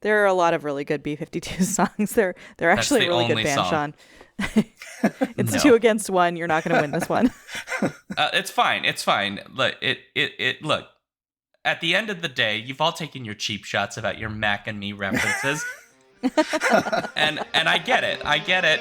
There are a lot of really good B-52 songs. They're That's actually the a really good only band, song. Sean. It's No. 2 against 1. You're not going to win this one. It's fine. It's fine. Look. At the end of the day, you've all taken your cheap shots about your Mac and Me references, and I get it. I get it.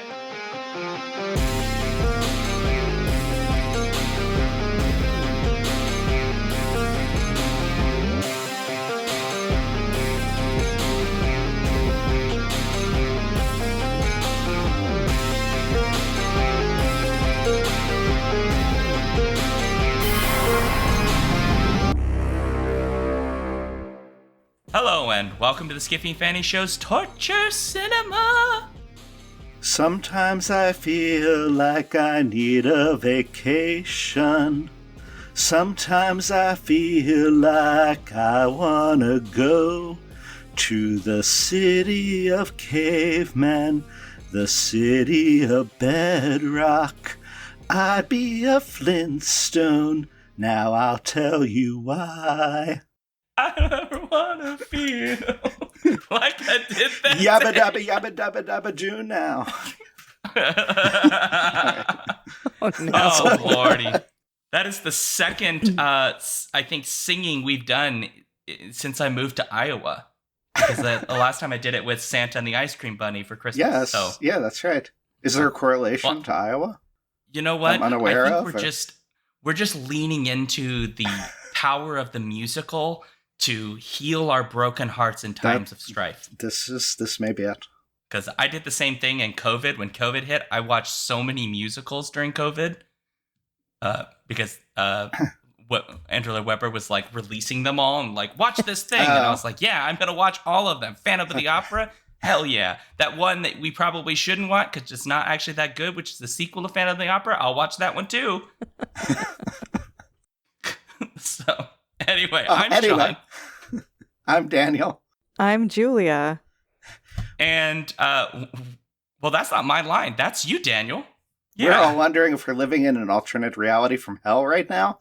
Hello and welcome to the Skiffy and Fanny Show's Torture Cinema. Sometimes I feel like I need a vacation. Sometimes I feel like I wanna go to the city of cavemen, the city of bedrock. I'd be a Flintstone, now I'll tell you why. I don't wanna feel like I did that. Yabba dabba yabba dabba dabba do now. Oh, no. Oh lordy, that is the second I think singing we've done since I moved to Iowa. Because the last time I did it with Santa and the Ice Cream Bunny for Christmas. Yes, So, yeah, that's right. Is there a correlation to Iowa? you know what? I'm unaware I think of, we're just leaning into the power of the musical to heal our broken hearts in times of strife. This may be it. Because I did the same thing in COVID. When COVID hit, I watched so many musicals during COVID. Because Andrew Lloyd Webber was like releasing them all and like, watch this thing. And I was like, yeah, I'm going to watch all of them. Phantom of the Opera? Hell yeah. That one that we probably shouldn't watch because it's not actually that good, which is the sequel to Phantom of the Opera. I'll watch that one too. So, anyway, I'm Sean. I'm Daniel. I'm Julia. And, well, that's not my line. That's you, Daniel. We're all wondering if we're living in an alternate reality from hell right now.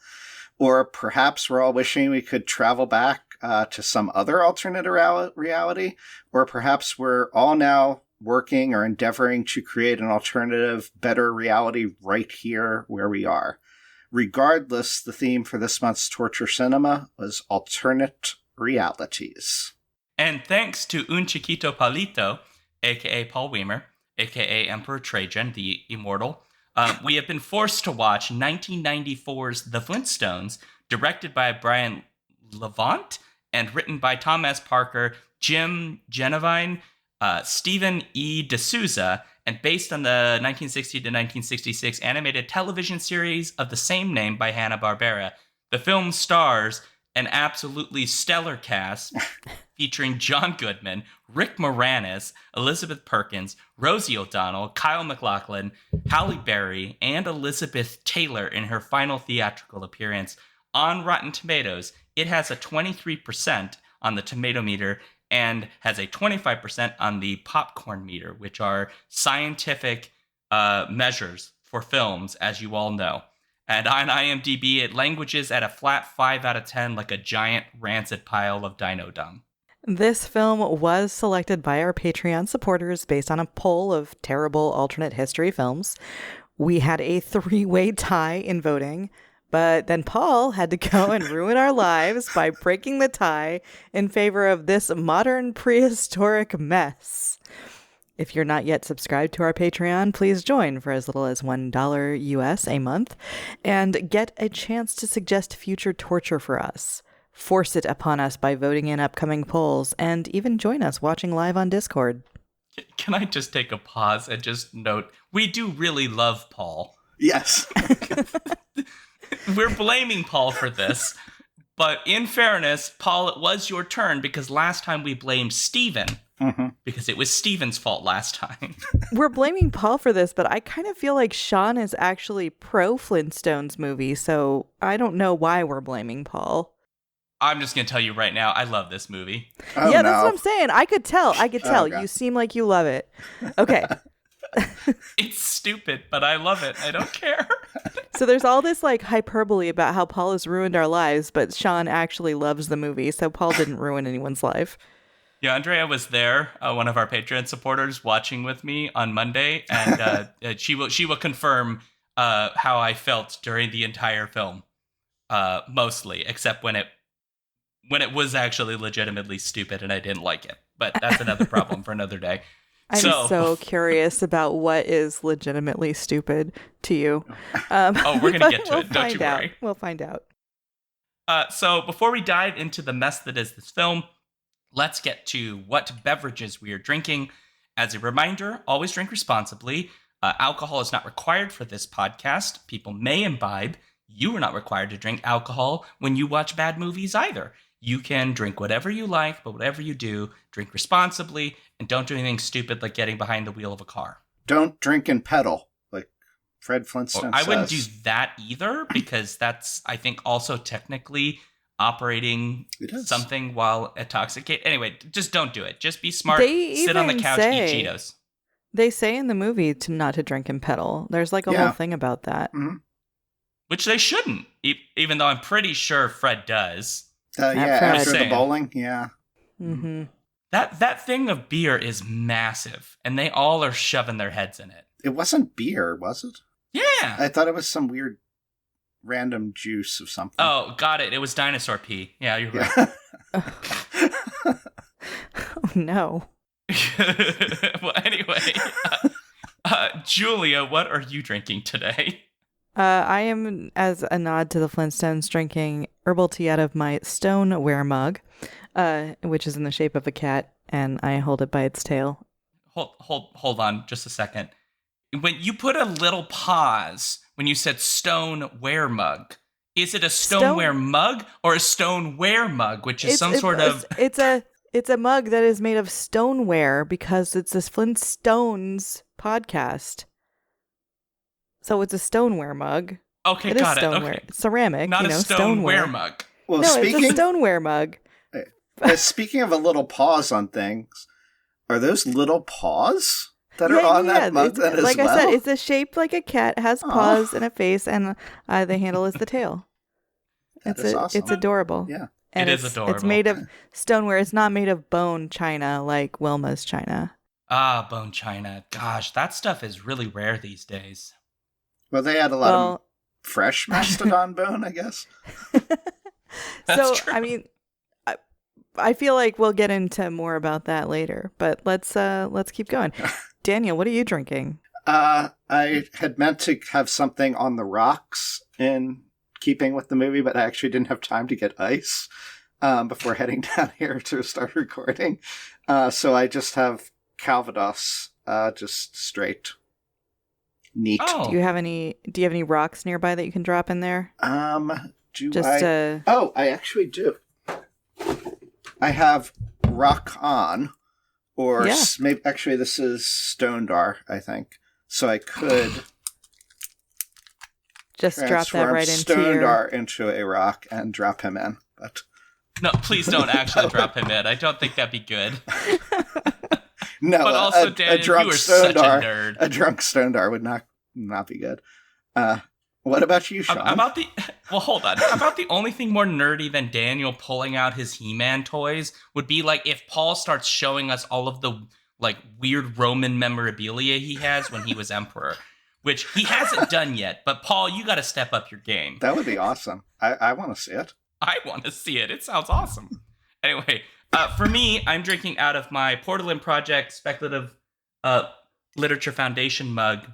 Or perhaps we're all wishing we could travel back to some other alternate reality. Or perhaps we're all now working or endeavoring to create an alternative, better reality right here where we are. Regardless, the theme for this month's Torture Cinema was alternate realities. And thanks to Un Chiquito Palito, a.k.a. Paul Weimer, a.k.a. Emperor Trajan, the immortal, we have been forced to watch 1994's The Flintstones, directed by Brian Levant and written by Tom S. Parker, Jim Genevine, Stephen E. D'Souza, and based on the 1960 to 1966 animated television series of the same name by Hanna-Barbera. The film stars an absolutely stellar cast featuring John Goodman, Rick Moranis, Elizabeth Perkins, Rosie O'Donnell, Kyle MacLachlan, Halle Berry, and Elizabeth Taylor in her final theatrical appearance. On Rotten Tomatoes, it has a 23% on the tomato meter and has a 25% on the popcorn meter, which are scientific measures for films, as you all know. And on IMDb, it languages at a flat 5 out of 10 like a giant rancid pile of dino dung. This film was selected by our Patreon supporters based on a poll of terrible alternate history films. We had a 3-way tie in voting, but then Paul had to go and ruin our lives by breaking the tie in favor of this modern prehistoric mess. If you're not yet subscribed to our Patreon, please join for as little as $1 US a month and get a chance to suggest future torture for us. Force it upon us by voting in upcoming polls and even join us watching live on Discord. Can I just take a pause and just note, we do really love Paul. Yes. We're blaming Paul for this, but in fairness, Paul, it was your turn because last time we blamed Steven. Mm-hmm. Because it was Steven's fault last time. We're blaming Paul for this, but I kind of feel like Sean is actually pro Flintstones movie, so I don't know why we're blaming Paul. I'm just going to tell you right now, I love this movie. Oh, yeah, no. that's what I'm saying. I could tell. God. You seem like you love it. Okay. It's stupid, but I love it. I don't care. So there's all this like hyperbole about how Paul has ruined our lives, but Sean actually loves the movie, so Paul didn't ruin anyone's life. Yeah, Andrea was there, one of our Patreon supporters, watching with me on Monday, and she will confirm how I felt during the entire film, mostly, except when it was actually legitimately stupid and I didn't like it. But that's another problem for another day. I'm So, so curious about what is legitimately stupid to you. oh, we're gonna But get to we'll it. Don't you find out. worry. We'll find out. So before we dive into the mess that is this film, let's get to what beverages we are drinking. As a reminder, always drink responsibly. Alcohol is not required for this podcast. People may imbibe. You are not required to drink alcohol when you watch bad movies either. You can drink whatever you like, but whatever you do, drink responsibly and don't do anything stupid like getting behind the wheel of a car. Don't drink and pedal, like Fred Or Flintstone I says. wouldn't do that either because that's, I think, also technically operating It is. something while intoxicated. Anyway, just don't do it. Just be smart. They Sit on the even couch, say- eat Cheetos. They say in the movie to not to drink and pedal. There's like a Yeah. whole thing about that. Mhm. Which they shouldn't, even though I'm pretty sure Fred does. Yeah, Fred. after the Saying. bowling, yeah. Mm-hmm. That thing of beer is massive, and they all are shoving their heads in it. It wasn't beer, was it? Yeah. I thought it was some weird random juice of something. Oh, got it. It was dinosaur pee. Yeah, you're right. Yeah. Oh no. Well, anyway, Julia, what are you drinking today? I am, as a nod to the Flintstones, drinking herbal tea out of my stoneware mug, which is in the shape of a cat, and I hold it by its tail. Hold on, just a second. When you put a little pause when you said stoneware mug, is it a stoneware mug or a stoneware mug, which is It's a mug that is made of stoneware because it's a Flintstones podcast. So it's a stoneware mug. Okay, It is got it. stoneware. Okay. It's ceramic, Not a stoneware stoneware mug. Well, No, it's a speaking stoneware mug. speaking of a little pause on things, are those little paws that are on that mug It's- then as like well? I said, it's a shape like a cat, has Aw. paws and a face, and the handle is the tail. That is awesome. It's adorable. Yeah. And It is It's adorable. made of stoneware. It's not made of bone china like Wilma's china. Ah, bone china. Gosh, that stuff is really rare these days. Well, they had a lot of Well, fresh mastodon bone, I guess. so true. I mean, I feel like we'll get into more about that later. But let's keep going. Daniel, what are you drinking? I had meant to have something on the rocks in keeping with the movie, but I actually didn't have time to get ice before heading down here to start recording. So I just have Calvados, just straight. Neat. Oh, Do you have any rocks nearby that you can drop in there? Do Just I? Oh, I actually do. I have Rock On, or Yeah. maybe actually this is Stondar, I think. So I could just drop that transform right into your. Stondar into a rock and drop him in. But no, please don't actually drop him in. I don't think that'd be good. no, But also, a Daniel, drunk you are such a Stondar, nerd. a drunk Stondar would not be good. What about you, Sean? Hold on. About the only thing more nerdy than Daniel pulling out his He-Man toys would be like if Paul starts showing us all of the like weird Roman memorabilia he has when he was emperor, which he hasn't done yet. But Paul, you got to step up your game. That would be awesome. I want to see it. I want to see it. It sounds awesome. Anyway, for me, I'm drinking out of my Portland Project Speculative Literature Foundation mug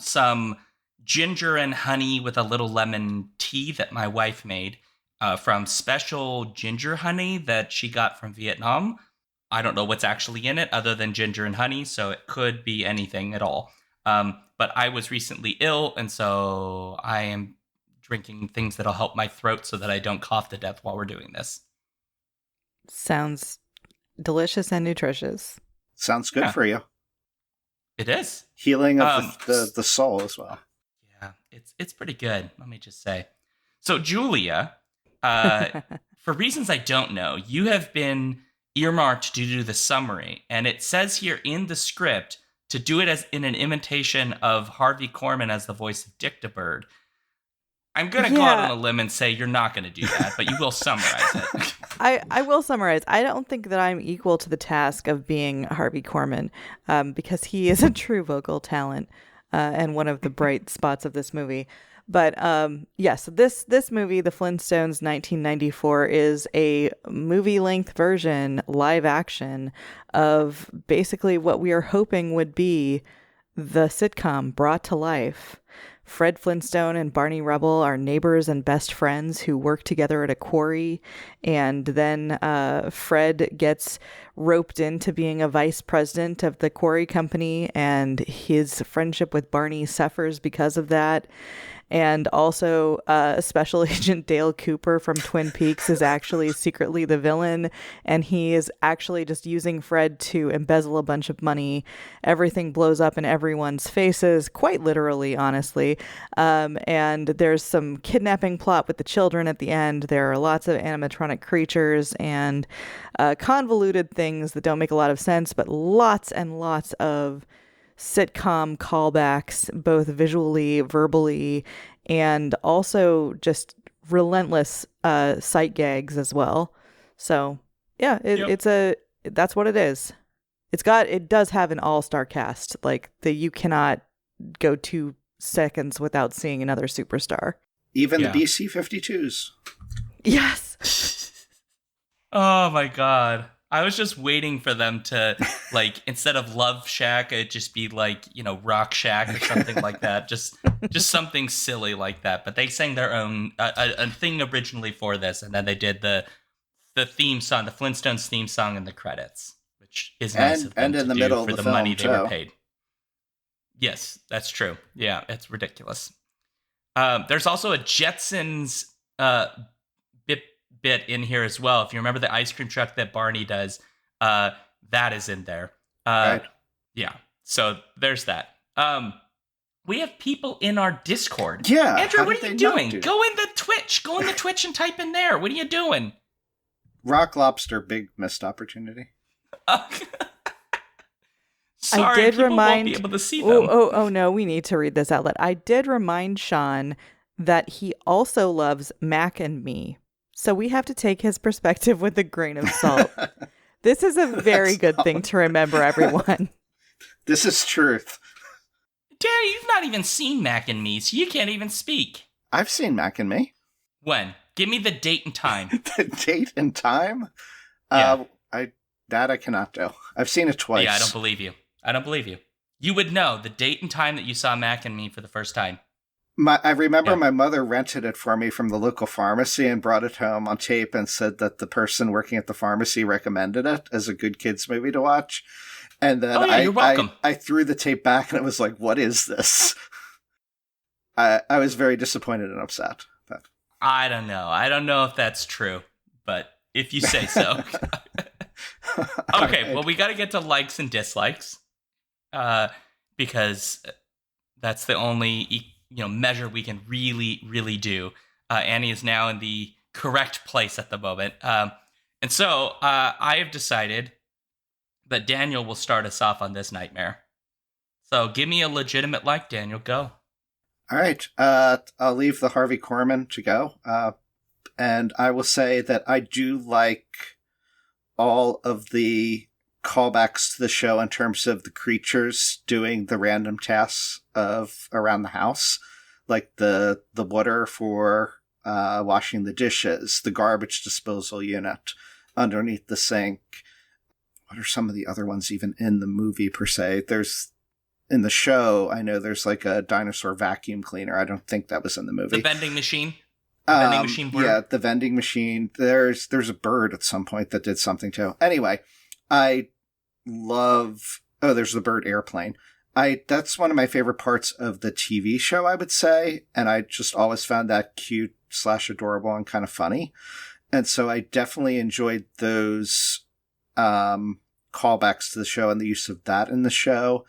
some ginger and honey with a little lemon tea that my wife made from special ginger honey that she got from Vietnam. I don't know what's actually in it other than ginger and honey, so it could be anything at all. But I was recently ill, and so I am drinking things that'll help my throat so that I don't cough to death while we're doing this. Sounds delicious and nutritious. Sounds good Yeah. for you. It is. Healing of the soul as well. Yeah, it's pretty good, let me just say. So, Julia, for reasons I don't know, you have been earmarked to do the summary, and it says here in the script to do it as in an imitation of Harvey Korman as the voice of Dictabird. I'm going to go out on a limb and say you're not going to do that, but you will summarize it. I will summarize. I don't think that I'm equal to the task of being Harvey Korman, because he is a true vocal talent, and one of the bright spots of this movie. But yes, this movie, The Flintstones 1994, is a movie-length version, live action, of basically what we are hoping would be the sitcom brought to life. Fred Flintstone and Barney Rubble are neighbors and best friends who work together at a quarry, and then Fred gets roped into being a vice president of the quarry company, and his friendship with Barney suffers because of that. And also, Special Agent Dale Cooper from Twin Peaks is actually secretly the villain, and he is actually just using Fred to embezzle a bunch of money. Everything blows up in everyone's faces, quite literally, honestly. And there's some kidnapping plot with the children at the end. There are lots of animatronic creatures and convoluted things that don't make a lot of sense, but lots and lots of sitcom callbacks, both visually, verbally, and also just relentless sight gags as well. So yeah, that's what it is. It does have an all-star cast, like you cannot go 2 seconds without seeing another superstar. Even the BC-52s. Yes. Oh my God. I was just waiting for them to, like, instead of Love Shack, it'd just be like, Rock Shack or something like that. Just something silly like that. But they sang their own a thing originally for this, and then they did the theme song, the Flintstones theme song, in the credits, which is nice of them and in to the do middle for of the the money film, they were too. paid. Yes, that's true. Yeah, it's ridiculous. There's also a Jetsons bit in here as well. If you remember the ice cream truck that Barney does, that is in there. Right. Yeah. So there's that. We have people in our Discord. Yeah. Andrew, what are you doing? Do? Go in the Twitch and type in there. What are you doing? Rock Lobster, big missed opportunity. Sorry, I did people remind. won't be able to see them. Oh no, we need to read this out loud. I did remind Sean that he also loves Mac and Me. So we have to take his perspective with a grain of salt. This is a very good thing to remember, everyone. This is truth. Danny, you've not even seen Mac and Me, so you can't even speak. I've seen Mac and Me. When? Give me the date and time. The date and time? Yeah. I cannot do. I've seen it twice. Yeah, I don't believe you. You would know the date and time that you saw Mac and Me for the first time. I remember my mother rented it for me from the local pharmacy and brought it home on tape and said that the person working at the pharmacy recommended it as a good kids movie to watch. And then you're welcome. I threw the tape back and it was like, what is this? I was very disappointed and upset. But I don't know. I don't know if that's true, but if you say so. Okay, well, we got to get to likes and dislikes, because that's the only measure we can really do. Annie is now in the correct place at the moment, and so I have decided that Daniel will start us off on this nightmare. So give me a legitimate like, Daniel. Go. All right. I'll leave the Harvey Korman to go, and I will say that I do like all of the callbacks to the show in terms of the creatures doing the random tasks of around the house, like the water for washing the dishes, the garbage disposal unit underneath the sink. What are some of the other ones even in the movie per se? There's in the show, I know there's like a dinosaur vacuum cleaner. I don't think that was in the movie. The vending machine. Vending machine bird. Yeah, the vending machine. There's a bird at some point that did something too. Anyway, I love. Oh, there's the bird airplane. That's one of my favorite parts of the TV show, I would say, and I just always found that cute / adorable and kind of funny, and so I definitely enjoyed those callbacks to the show and the use of that in the show.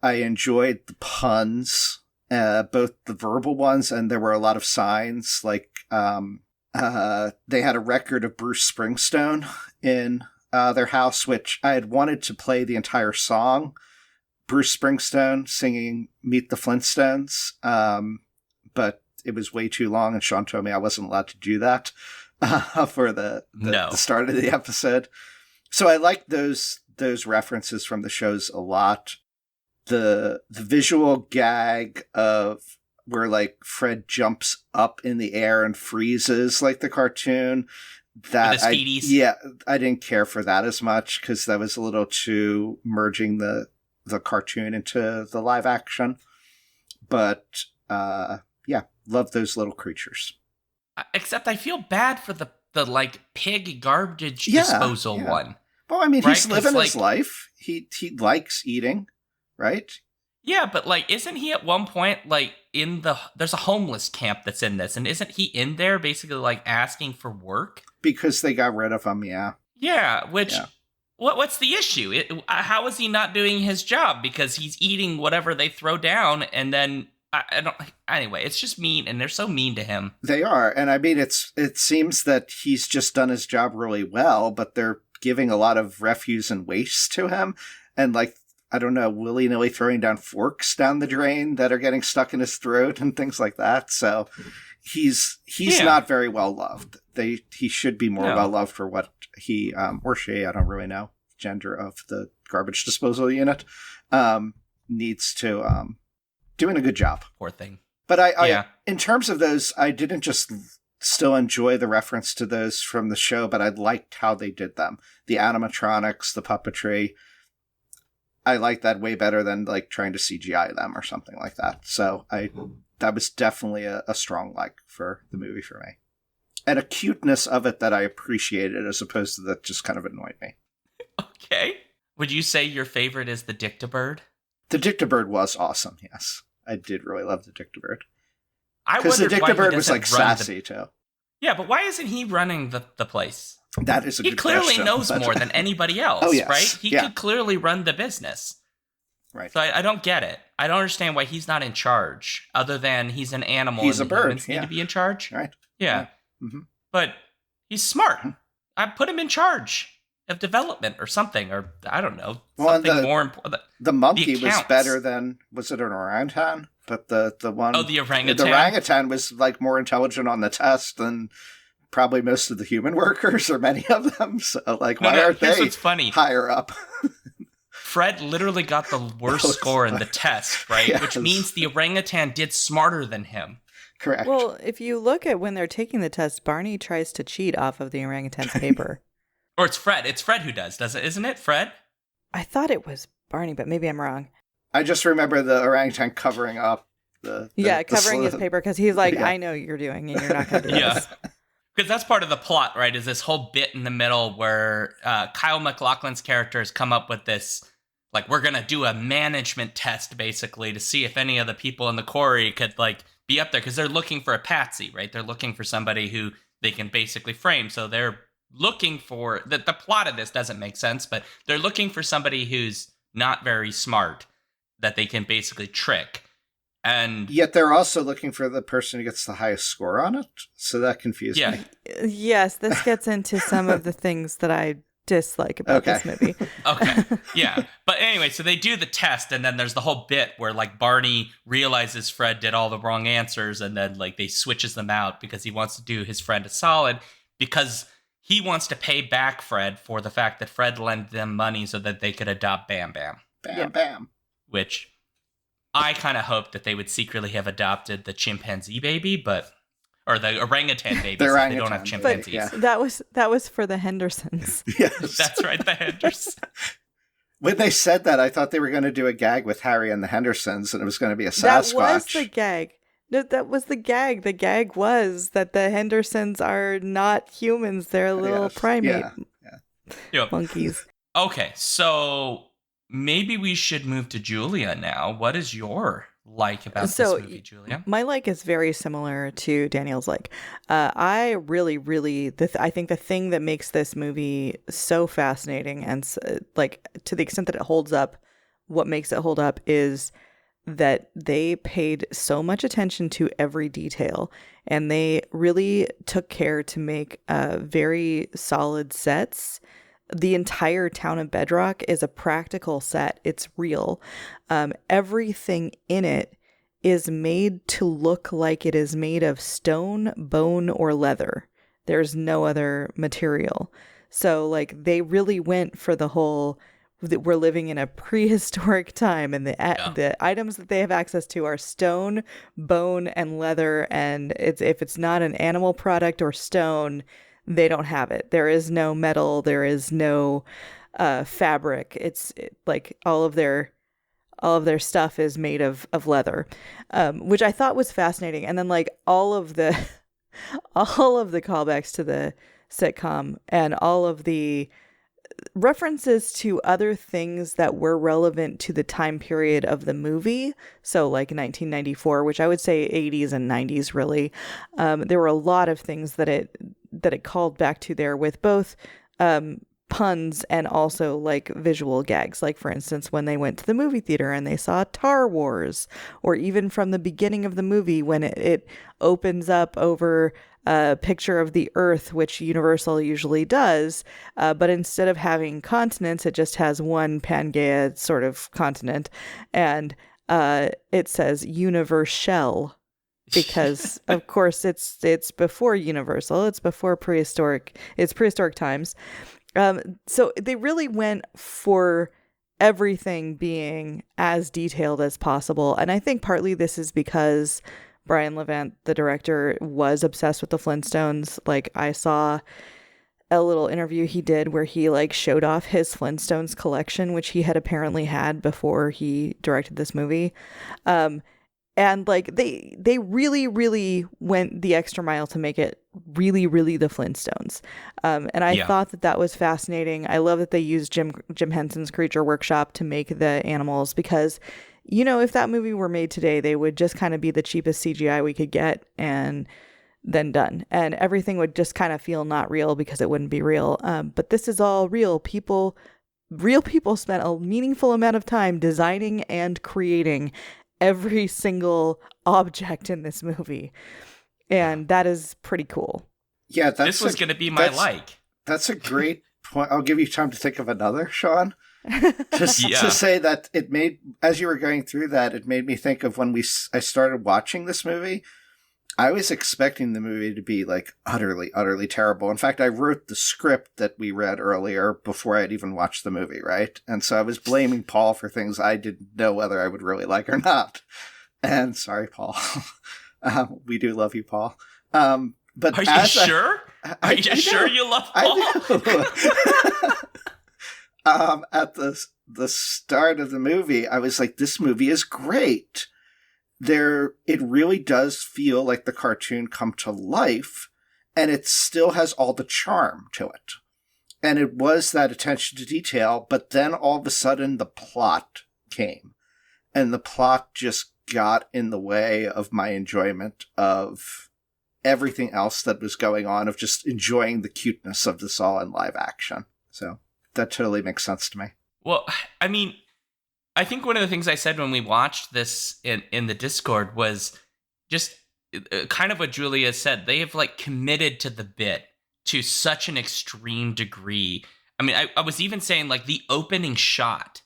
I enjoyed the puns. Both the verbal ones, and there were a lot of signs, like they had a record of Bruce Springsteen in their house, which I had wanted to play the entire song, Bruce Springsteen singing Meet the Flintstones, but it was way too long, and Sean told me I wasn't allowed to do that for the start of the episode. So I like those references from the shows a lot. The visual gag of where like Fred jumps up in the air and freezes like the cartoon. That I didn't care for that as much because that was a little too merging the cartoon into the live action. But love those little creatures. Except I feel bad for the like pig garbage disposal one. Well, I mean, right? He's living his life. He likes eating, right? Yeah, but like, isn't he at one point like there's a homeless camp that's in this, and isn't he in there basically like asking for work? Because they got rid of him, yeah. Yeah, what's the issue? How is he not doing his job? Because he's eating whatever they throw down, and then I don't. Anyway, it's just mean, and they're so mean to him. They are, and I mean, it seems that he's just done his job really well, but they're giving a lot of refuse and waste to him, and like, I don't know, willy-nilly throwing down forks down the drain that are getting stuck in his throat and things like that. So he's not very well loved. He should be more well loved for what he or she, I don't really know, gender of the garbage disposal unit, needs to doing a good job. Poor thing. But I in terms of those, I didn't just still enjoy the reference to those from the show, but I liked how they did them. The animatronics, the puppetry. I like that way better than like trying to CGI them or something like that. So that was definitely a strong like for the movie for me. And a cuteness of it that I appreciated as opposed to that just kind of annoyed me. Okay. Would you say your favorite is the Dictabird? The Dictabird was awesome, yes. I did really love the Dictabird. Because the Dictabird was like sassy too. Yeah, but why isn't he running the place? That is a good question. He clearly knows more than anybody else, right? He could clearly run the business. Right. So I don't get it. I don't understand why he's not in charge, other than he's an animal. He's and a bird. Humans need to be in charge. Right. Yeah. Mm-hmm. But he's smart. I put him in charge of development or something, or I don't know, something more important. The monkey was better than, was it an orangutan? But the one... Oh, the orangutan. The orangutan was like more intelligent on the test than probably most of the human workers, or many of them. So like, why aren't they funny. higher up? Fred literally got the worst score in the test, right? Yes. Which means the orangutan did smarter than him. Correct. Well, if you look at when they're taking the test, Barney tries to cheat off of the orangutan's paper. Or it's Fred. It's Fred who does it? Isn't it, Fred? I thought it was Barney, but maybe I'm wrong. I just remember the orangutan covering up covering his paper because he's like, I know you're doing and you're not going to do this. Because that's part of the plot, right? Is this whole bit in the middle where Kyle MacLachlan's character has come up with this, like, we're going to do a management test, basically, to see if any of the people in the quarry could, like, be up there. Because they're looking for a patsy, right? They're looking for somebody who they can basically frame. So they're looking for, the plot of this doesn't make sense, but they're looking for somebody who's not very smart that they can basically trick. And yet they're also looking for the person who gets the highest score on it. So that confused me. Yes, this gets into some of the things that I dislike about this movie. Okay. Yeah. But anyway, so they do the test, and then there's the whole bit where like Barney realizes Fred did all the wrong answers, and then like they switches them out because he wants to do his friend a solid, because he wants to pay back Fred for the fact that Fred lent them money so that they could adopt Bam Bam. Bam. Which I kind of hoped that they would secretly have adopted the chimpanzee baby, or the orangutan baby. So they don't have chimpanzees. But that was for the Hendersons. Yes, that's right, the Hendersons. When they said that, I thought they were going to do a gag with Harry and the Hendersons, and it was going to be a Sasquatch. That was the gag. No, that was the gag. The gag was that the Hendersons are not humans; they're little primate monkeys. Okay, so maybe we should move to Julia now. What is your like about this movie, Julia? My like is very similar to Daniel's like. I really, I think the thing that makes this movie so fascinating and like to the extent that it holds up, what makes it hold up is that they paid so much attention to every detail, and they really took care to make very solid sets. The entire town of Bedrock is a practical set. It's real. Everything in it is made to look like it is made of stone, bone, or leather. There's no other material. So, like, they really went for the whole that we're living in a prehistoric time, and the items that they have access to are stone, bone, and leather. And if it's not an animal product or stone, they don't have it. There is no metal. There is no fabric. Like all of their stuff is made of leather, which I thought was fascinating. And then like all of the callbacks to the sitcom and all of the references to other things that were relevant to the time period of the movie. So like 1994, which I would say 80s and 90s really. There were a lot of things that it called back to there, with both puns and also like visual gags. Like for instance, when they went to the movie theater and they saw Tar Wars, or even from the beginning of the movie when it opens up over a picture of the Earth, which Universal usually does, but instead of having continents, it just has one Pangea sort of continent, and it says Universal, because of course it's before Universal, it's before prehistoric times. So they really went for everything being as detailed as possible, and I think partly this is because Brian Levant, the director, was obsessed with the Flintstones. Like, I saw a little interview he did where he like showed off his Flintstones collection, which he had apparently had before he directed this movie. And like they really, really went the extra mile to make it really, really the Flintstones. And I thought that was fascinating. I love that they used Jim Henson's Creature Workshop to make the animals, because you know, if that movie were made today, they would just kind of be the cheapest CGI we could get and then done. And everything would just kind of feel not real because it wouldn't be real. But this is all real. Real people spent a meaningful amount of time designing and creating every single object in this movie. And that is pretty cool. Yeah, this was going to be my like. That's a great point. I'll give you time to think of another, Sean. To say that it made, as you were going through that, it made me think of when I started watching this movie. I was expecting the movie to be like utterly, utterly terrible. In fact, I wrote the script that we read earlier before I'd even watched the movie, right? And so I was blaming Paul for things I didn't know whether I would really like or not. And sorry, Paul. We do love you, Paul. But are you sure? Are you sure you love Paul? At the start of the movie, I was like, this movie is great. It really does feel like the cartoon come to life, and it still has all the charm to it. And it was that attention to detail, but then all of a sudden the plot came. And the plot just got in the way of my enjoyment of everything else that was going on, of just enjoying the cuteness of this all in live action. So that totally makes sense to me. Well, I mean, I think one of the things I said when we watched this in the Discord was just kind of what Julia said. They have like committed to the bit to such an extreme degree. I mean, I was even saying like the opening shot,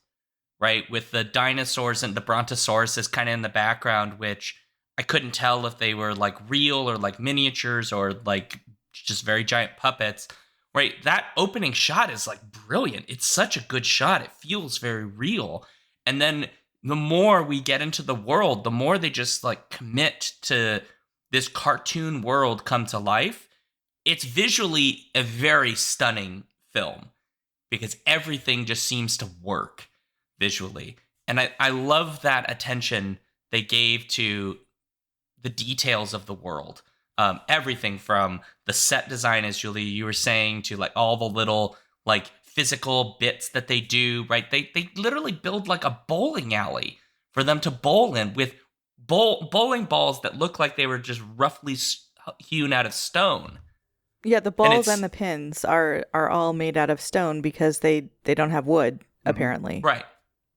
right, with the dinosaurs and the Brontosaurus is kind of in the background, which I couldn't tell if they were like real or like miniatures or like just very giant puppets. Right, that opening shot is like brilliant. It's such a good shot. It feels very real. And then the more we get into the world, the more they just like commit to this cartoon world come to life. It's visually a very stunning film because everything just seems to work visually. And I love that attention they gave to the details of the world. Everything from the set design, as Julie, you were saying, to like all the little like physical bits that they do, right? They literally build like a bowling alley for them to bowl in with bowling balls that look like they were just roughly hewn out of stone. Yeah, the balls and the pins are all made out of stone because they don't have wood, apparently. Right.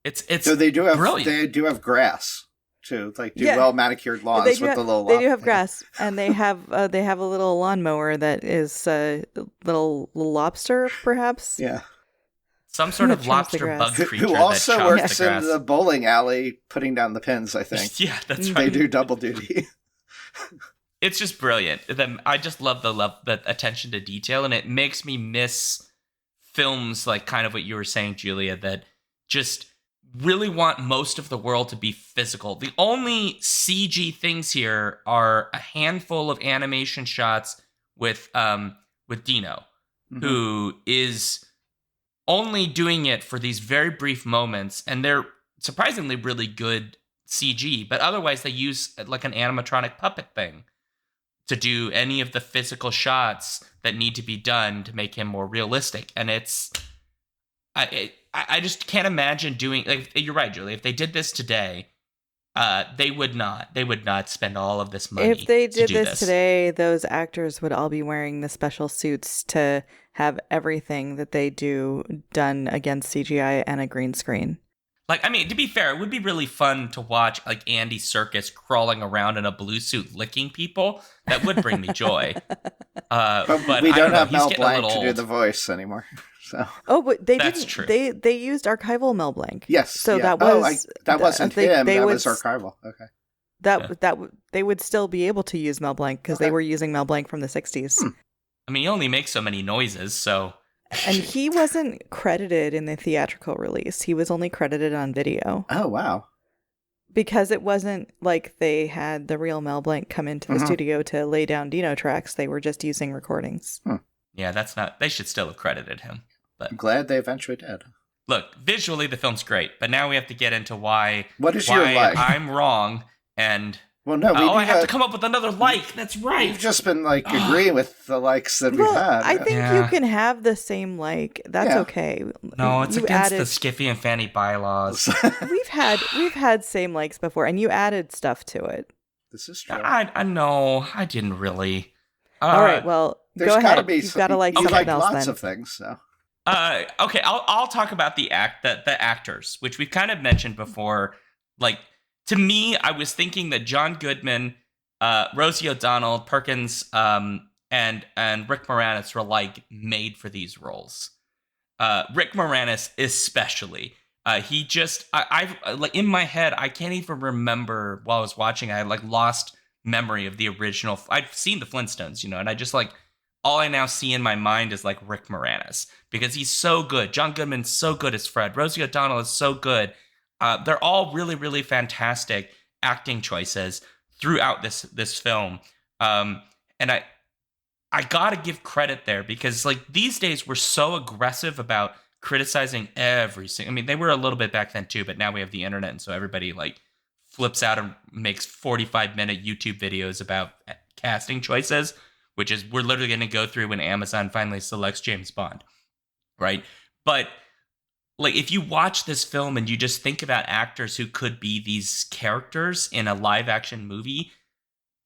It's so they do have brilliant. They do have grass. To like do well manicured lawns with the little. They do have grass, and they have a little lawnmower that is a little lobster, perhaps. Yeah. Some sort of Trims the lobster grass. bug creature Who that also chops works the in grass. the bowling alley putting down the pins, I think. Yeah, that's They right. do double duty. It's just brilliant. I just love the attention to detail, and it makes me miss films like kind of what you were saying, Julia, that just really want most of the world to be physical. The only CG things here are a handful of animation shots with Dino, who is only doing it for these very brief moments, and they're surprisingly really good CG, but otherwise they use like an animatronic puppet thing to do any of the physical shots that need to be done to make him more realistic. And it's I just can't imagine doing, like, you're right, Julie, if they did this today, they would not spend all of this money. If they to did do this today, those actors would all be wearing the special suits to have everything that they do done against CGI and a green screen. Like, I mean, to be fair, it would be really fun to watch, like, Andy Serkis crawling around in a blue suit licking people. That would bring me joy. But we don't have he's Mel getting a Blanc little to do old. the voice anymore. So Oh, but they That's didn't. true. They used archival Mel Blanc. yes, So yeah. that was that wasn't they, him. They That would, was archival. Okay. they would still be able to use Mel Blanc because they Okay. were using Mel Blanc from the 60s. I mean, he only makes so many noises, so And he wasn't credited in the theatrical release. He was only credited on video Oh wow. because it wasn't like they had the real Mel Blanc come into the studio to lay down Dino tracks. They were just using recordings. yeah, that's not. They should still have credited him. But I'm glad they eventually did. look, visually the film's great, but now we have to get into why What is your like? I'm wrong, and Well, no, I have to come up with another like. That's We've right. just been like agreeing with the likes that we've Well, had. I think Yeah. you can have the same like. That's Yeah. okay. No, it's You against added- the Skiffy and Fanny bylaws. We've had same likes before, and you added stuff to it. This is true. I know. I didn't really. All right, well, There's go gotta ahead. be You've got to like you something like else lots then. of things. So Okay, I'll talk about the actors, which we've kind of mentioned before. Like, to me, I was thinking that John Goodman, Rosie O'Donnell, Perkins, and Rick Moranis were like made for these roles. Rick Moranis especially. He just I've like in my head, I can't even remember while I was watching. I like lost memory of the original. I've seen the Flintstones, and I just like all I now see in my mind is like Rick Moranis because he's so good. John Goodman's so good as Fred. Rosie O'Donnell is so good. They're all really, really fantastic acting choices throughout this film. And I gotta give credit there because like these days we're so aggressive about criticizing every single. I mean, they were a little bit back then too, but now we have the internet, and so everybody like flips out and makes 45-minute YouTube videos about casting choices, which is we're literally going to go through when Amazon finally selects James Bond, right? But like if you watch this film and you just think about actors who could be these characters in a live action movie,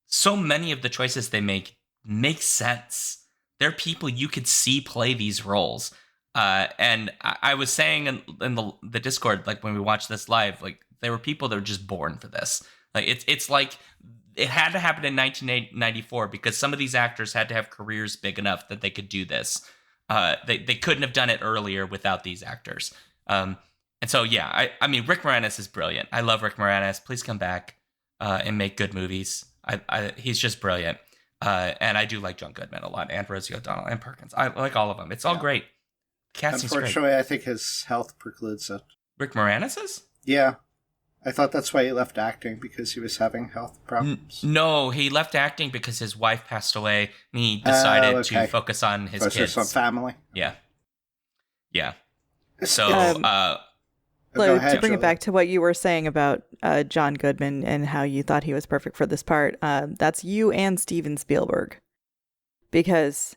so many of the choices they make sense. They're people you could see play these roles. And I was saying in the Discord, like when we watched this live, like there were people that were just born for this. Like it's like it had to happen in 1994 because some of these actors had to have careers big enough that they could do this. They couldn't have done it earlier without these actors. And so yeah, I mean Rick Moranis is brilliant. I love Rick Moranis. Please come back and make good movies. He's just brilliant. And I do like John Goodman a lot, and Rosie O'Donnell, and Perkins. I like all of them. It's all great. Casting's great. unfortunately, I think his health precludes it. Rick Moranis's? Yeah, I thought that's why he left acting because he was having health problems. No, he left acting because his wife passed away, and he decided okay. to focus on his kids. Some family. Yeah. So, Go ahead, to bring Julie. it back to what you were saying about John Goodman and how you thought he was perfect for this part, that's you and Steven Spielberg. Because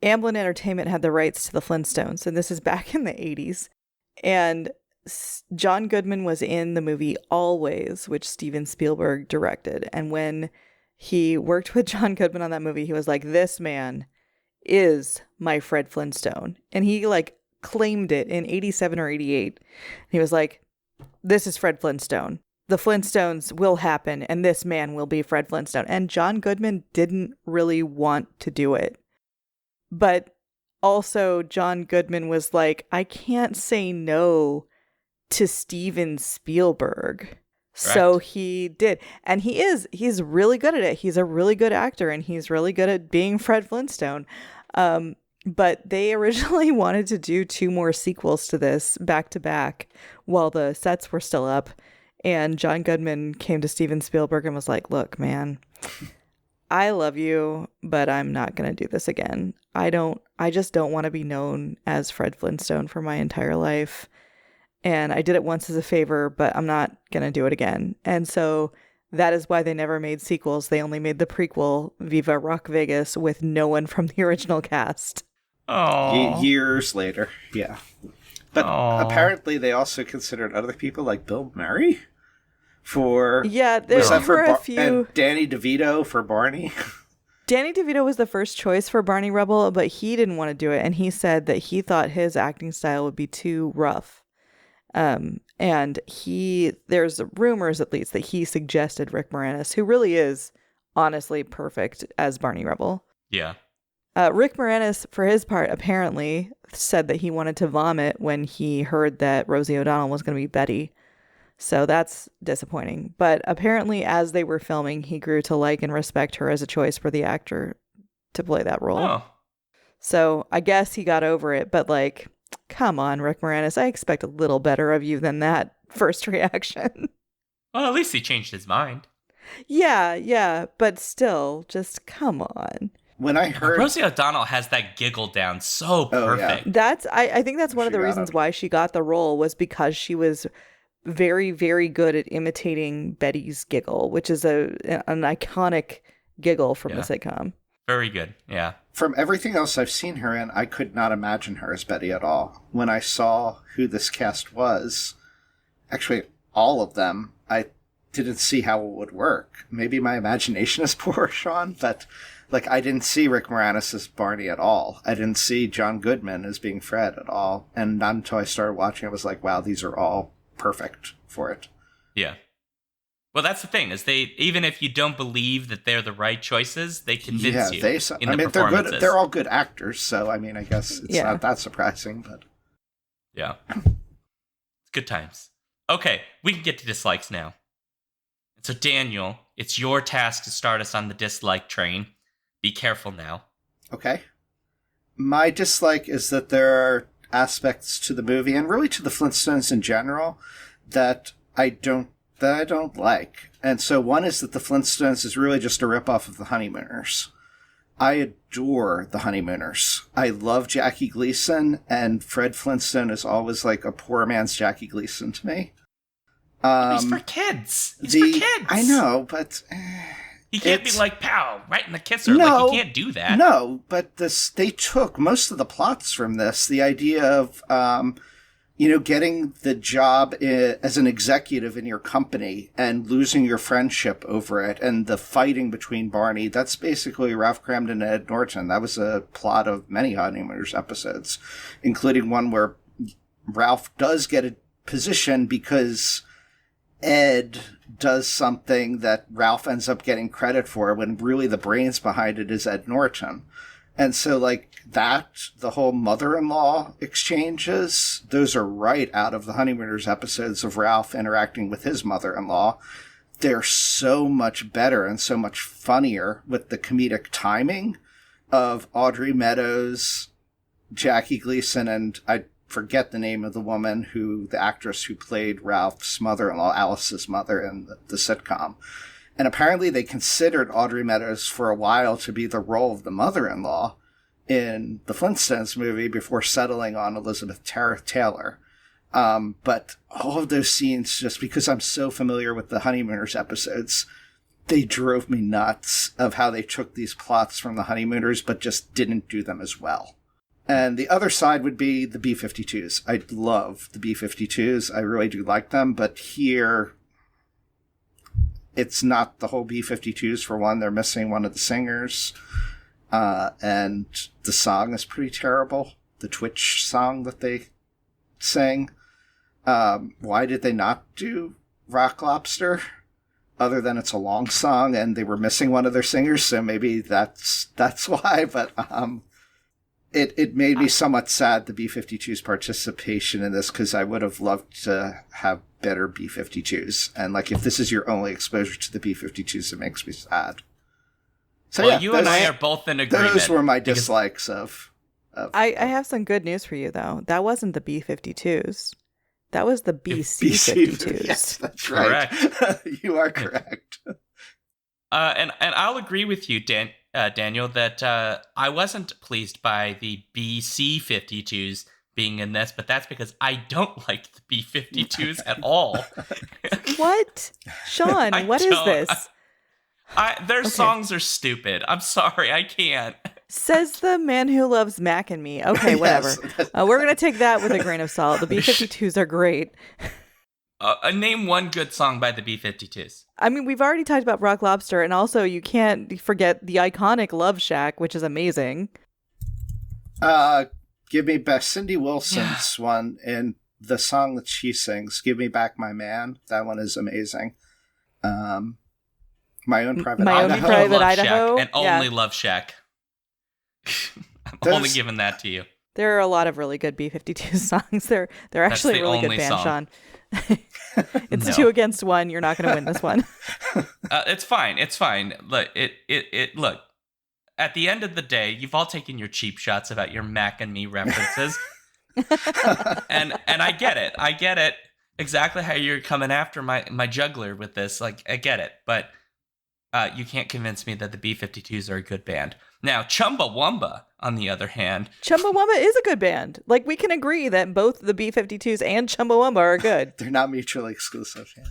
Amblin Entertainment had the rights to the Flintstones, and this is back in the 80s. And John Goodman was in the movie Always, which Steven Spielberg directed. And when he worked with John Goodman on that movie, he was like, this man is my Fred Flintstone. And he like claimed it in 87 or 88. He was like, this is Fred Flintstone. The Flintstones will happen, and this man will be Fred Flintstone. And John Goodman didn't really want to do it. But also John Goodman was like, I can't say no to Steven Spielberg. So Correct. he did. And he's really good at it. He's a really good actor and he's really good at being Fred Flintstone. But they originally wanted to do 2 more sequels to this back to back while the sets were still up. And John Goodman came to Steven Spielberg and was like, look, man, I love you, but I'm not going to do this again. I just don't want to be known as Fred Flintstone for my entire life. And I did it once as a favor, but I'm not going to do it again. And so that is why they never made sequels. They only made the prequel, Viva Rock Vegas, with no one from the original cast. Oh. Years later, yeah. But apparently they also considered other people like Bill Murray for... Yeah, there were a few... And Danny DeVito for Barney. Danny DeVito was the first choice for Barney Rubble, but he didn't want to do it. And he said that he thought his acting style would be too rough. And there's rumors at least that he suggested Rick Moranis, who really is honestly perfect as Barney Rubble. Yeah. Rick Moranis, for his part, apparently said that he wanted to vomit when he heard that Rosie O'Donnell was going to be Betty. So that's disappointing. But apparently, as they were filming, he grew to like and respect her as a choice for the actor to play that role. Oh. So I guess he got over it, but like... Come on, Rick Moranis. I expect a little better of you than that first reaction. Well, at least he changed his mind. Yeah, but still, just come on. When I heard... Rosie O'Donnell has that giggle down so perfect. Yeah. I think that's one of the reasons why she got the role was because she was very, very good at imitating Betty's giggle, which is an iconic giggle from the sitcom. Very good, yeah. From everything else I've seen her in, I could not imagine her as Betty at all. When I saw who this cast was, actually all of them, I didn't see how it would work. Maybe my imagination is poor, Sean, but like I didn't see Rick Moranis as Barney at all. I didn't see John Goodman as being Fred at all. And not until I started watching, I was like, wow, these are all perfect for it. Yeah. Well, that's the thing, is they, even if you don't believe that they're the right choices, they convince you in the performances. They're good. They're all good actors, so I mean, I guess it's not that surprising, but yeah, it's good times. Okay, we can get to dislikes now. So, Daniel, it's your task to start us on the dislike train. Be careful now. Okay. My dislike is that there are aspects to the movie, and really to the Flintstones in general, that I don't like. And so one is that the Flintstones is really just a ripoff of the Honeymooners. I adore the Honeymooners. I love Jackie Gleason, and Fred Flintstone is always like a poor man's Jackie Gleason to me. He's for kids. He's for kids. I know, but... he can't be like, pow, right in the kisser. No, like, he can't do that. No, but they took most of the plots from this. The idea of... getting the job as an executive in your company and losing your friendship over it and the fighting between Barney, that's basically Ralph Cramden and Ed Norton. That was a plot of many Honeymooners episodes, including one where Ralph does get a position because Ed does something that Ralph ends up getting credit for when really the brains behind it is Ed Norton. And so, like, the whole mother-in-law exchanges, those are right out of the Honeymooners episodes of Ralph interacting with his mother-in-law. They're so much better and so much funnier with the comedic timing of Audrey Meadows, Jackie Gleason, and I forget the name of the woman the actress who played Ralph's mother-in-law, Alice's mother in the sitcom. And apparently they considered Audrey Meadows for a while to be the role of the mother-in-law in the Flintstones movie before settling on Elizabeth Taylor. But all of those scenes, just because I'm so familiar with the Honeymooners episodes, they drove me nuts of how they took these plots from the Honeymooners but just didn't do them as well. And the other side would be the B-52s. I love the B-52s. I really do like them, but here... it's not the whole B-52s. For one, they're missing one of the singers. And the song is pretty terrible. The Twitch song that they sang. Why did they not do Rock Lobster? Other than it's a long song and they were missing one of their singers, so maybe that's why. But It made me somewhat sad, the B-52's participation in this, because I would have loved to have better B-52s. And, like, if this is your only exposure to the B-52s, it makes me sad. So, well, you and I are both in agreement. Those were my dislikes of I have some good news for you, though. That wasn't the B-52s. That was the BC-52s. Yes, that's right. Correct. You are correct. And I'll agree with you, Daniel, that I wasn't pleased by the BC-52s being in this, but that's because I don't like the B-52s at all. What? Sean, what is this? Their songs are stupid. I'm sorry, I can't. Says the man who loves Mac and me. Okay, whatever. Yes. We're going to take that with a grain of salt. The B-52s are great. Name one good song by the B-52s. I mean, we've already talked about Rock Lobster, and also you can't forget the iconic Love Shack, which is amazing. Give me back Cindy Wilson's one, and the song that she sings, "Give Me Back My Man." That one is amazing. My Own Private Idaho. And only Love Shack. I'm only giving that to you. There are a lot of really good B-52 songs. They're actually a really good band, Sean. It's 2 against 1. You're not going to win this one. It's fine. It's fine. Look, look. At the end of the day, you've all taken your cheap shots about your Mac and me references, and I get it. I get it exactly how you're coming after my juggler with this. Like, I get it, but you can't convince me that the B-52s are a good band. Now, Chumbawamba, on the other hand... Chumbawamba is a good band. Like, we can agree that both the B-52s and Chumbawamba are good. They're not mutually exclusive, yeah.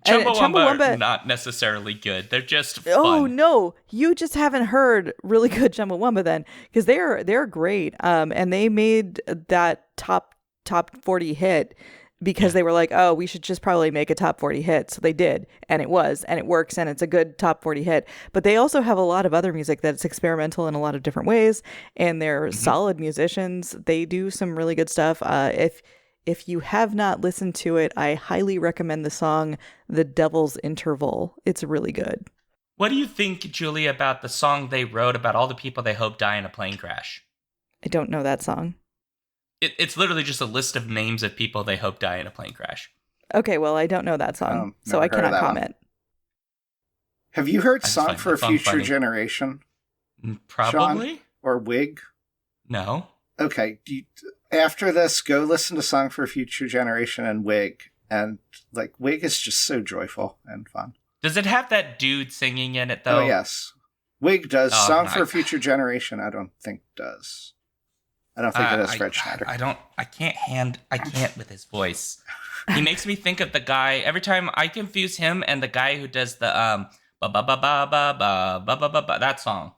Chumbawamba are not necessarily good. They're just fun. Oh, no. You just haven't heard really good Chumbawamba then. Because they're great. And they made that top 40 hit because they were like, oh, we should just probably make a top 40 hit. So they did. And it was. And it works. And it's a good top 40 hit. But they also have a lot of other music that's experimental in a lot of different ways. And they're solid musicians. They do some really good stuff. If you have not listened to it, I highly recommend the song The Devil's Interval. It's really good. What do you think, Julie, about the song they wrote about all the people they hope die in a plane crash? I don't know that song. It's literally just a list of names of people they hope die in a plane crash. Okay, well, I don't know that song, so I cannot comment. Have you heard Song for a Future Generation? Probably. Sean? Or Wig? No. Okay, after this, go listen to Song for a Future Generation and Wig. And, like, Wig is just so joyful and fun. Does it have that dude singing in it, though? Oh, yes. Wig does. Song for a Future Generation, I don't think does. I don't think it is Fred Schneider. I can't with his voice. He makes me think of the guy, every time I confuse him and the guy who does the, ba ba ba ba ba ba ba ba ba, that song.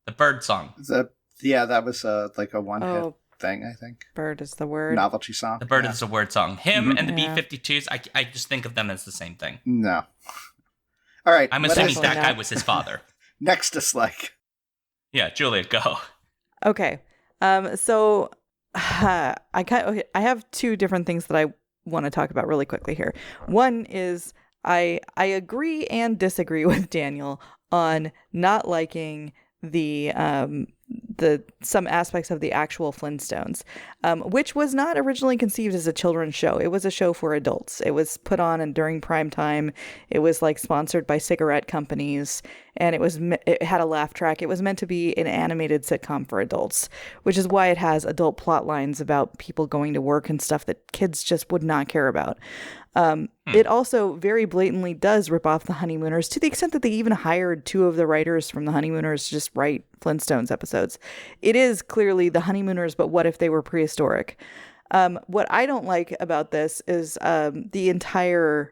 The bird song. That was like a one-hit thing, I think. Bird is the word. Novelty song. The bird is the word song. Him and the B-52s, I just think of them as the same thing. No. All right. I'm assuming that guy was his father. Next dislike. Yeah, Julia, go. Okay. So I have 2 different things that I want to talk about really quickly here. One is I agree and disagree with Daniel on not liking the some aspects of the actual Flintstones, which was not originally conceived as a children's show. It was a show for adults. It was put on and during prime time. It was like sponsored by cigarette companies, and it had a laugh track. It was meant to be an animated sitcom for adults, which is why it has adult plot lines about people going to work and stuff that kids just would not care about. It also very blatantly does rip off the Honeymooners, to the extent that they even hired 2 of the writers from the Honeymooners to just write Flintstones episodes. It is clearly the Honeymooners, but what if they were prehistoric? What I don't like about this is the entire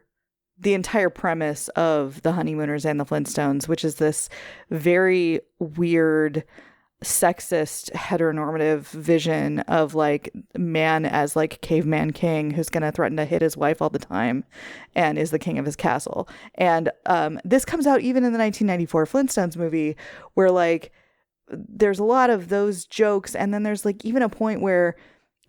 premise of the Honeymooners and the Flintstones, which is this very weird, sexist, heteronormative vision of like man as like caveman king who's going to threaten to hit his wife all the time and is the king of his castle. And this comes out even in the 1994 Flintstones movie, where like there's a lot of those jokes, and then there's like even a point where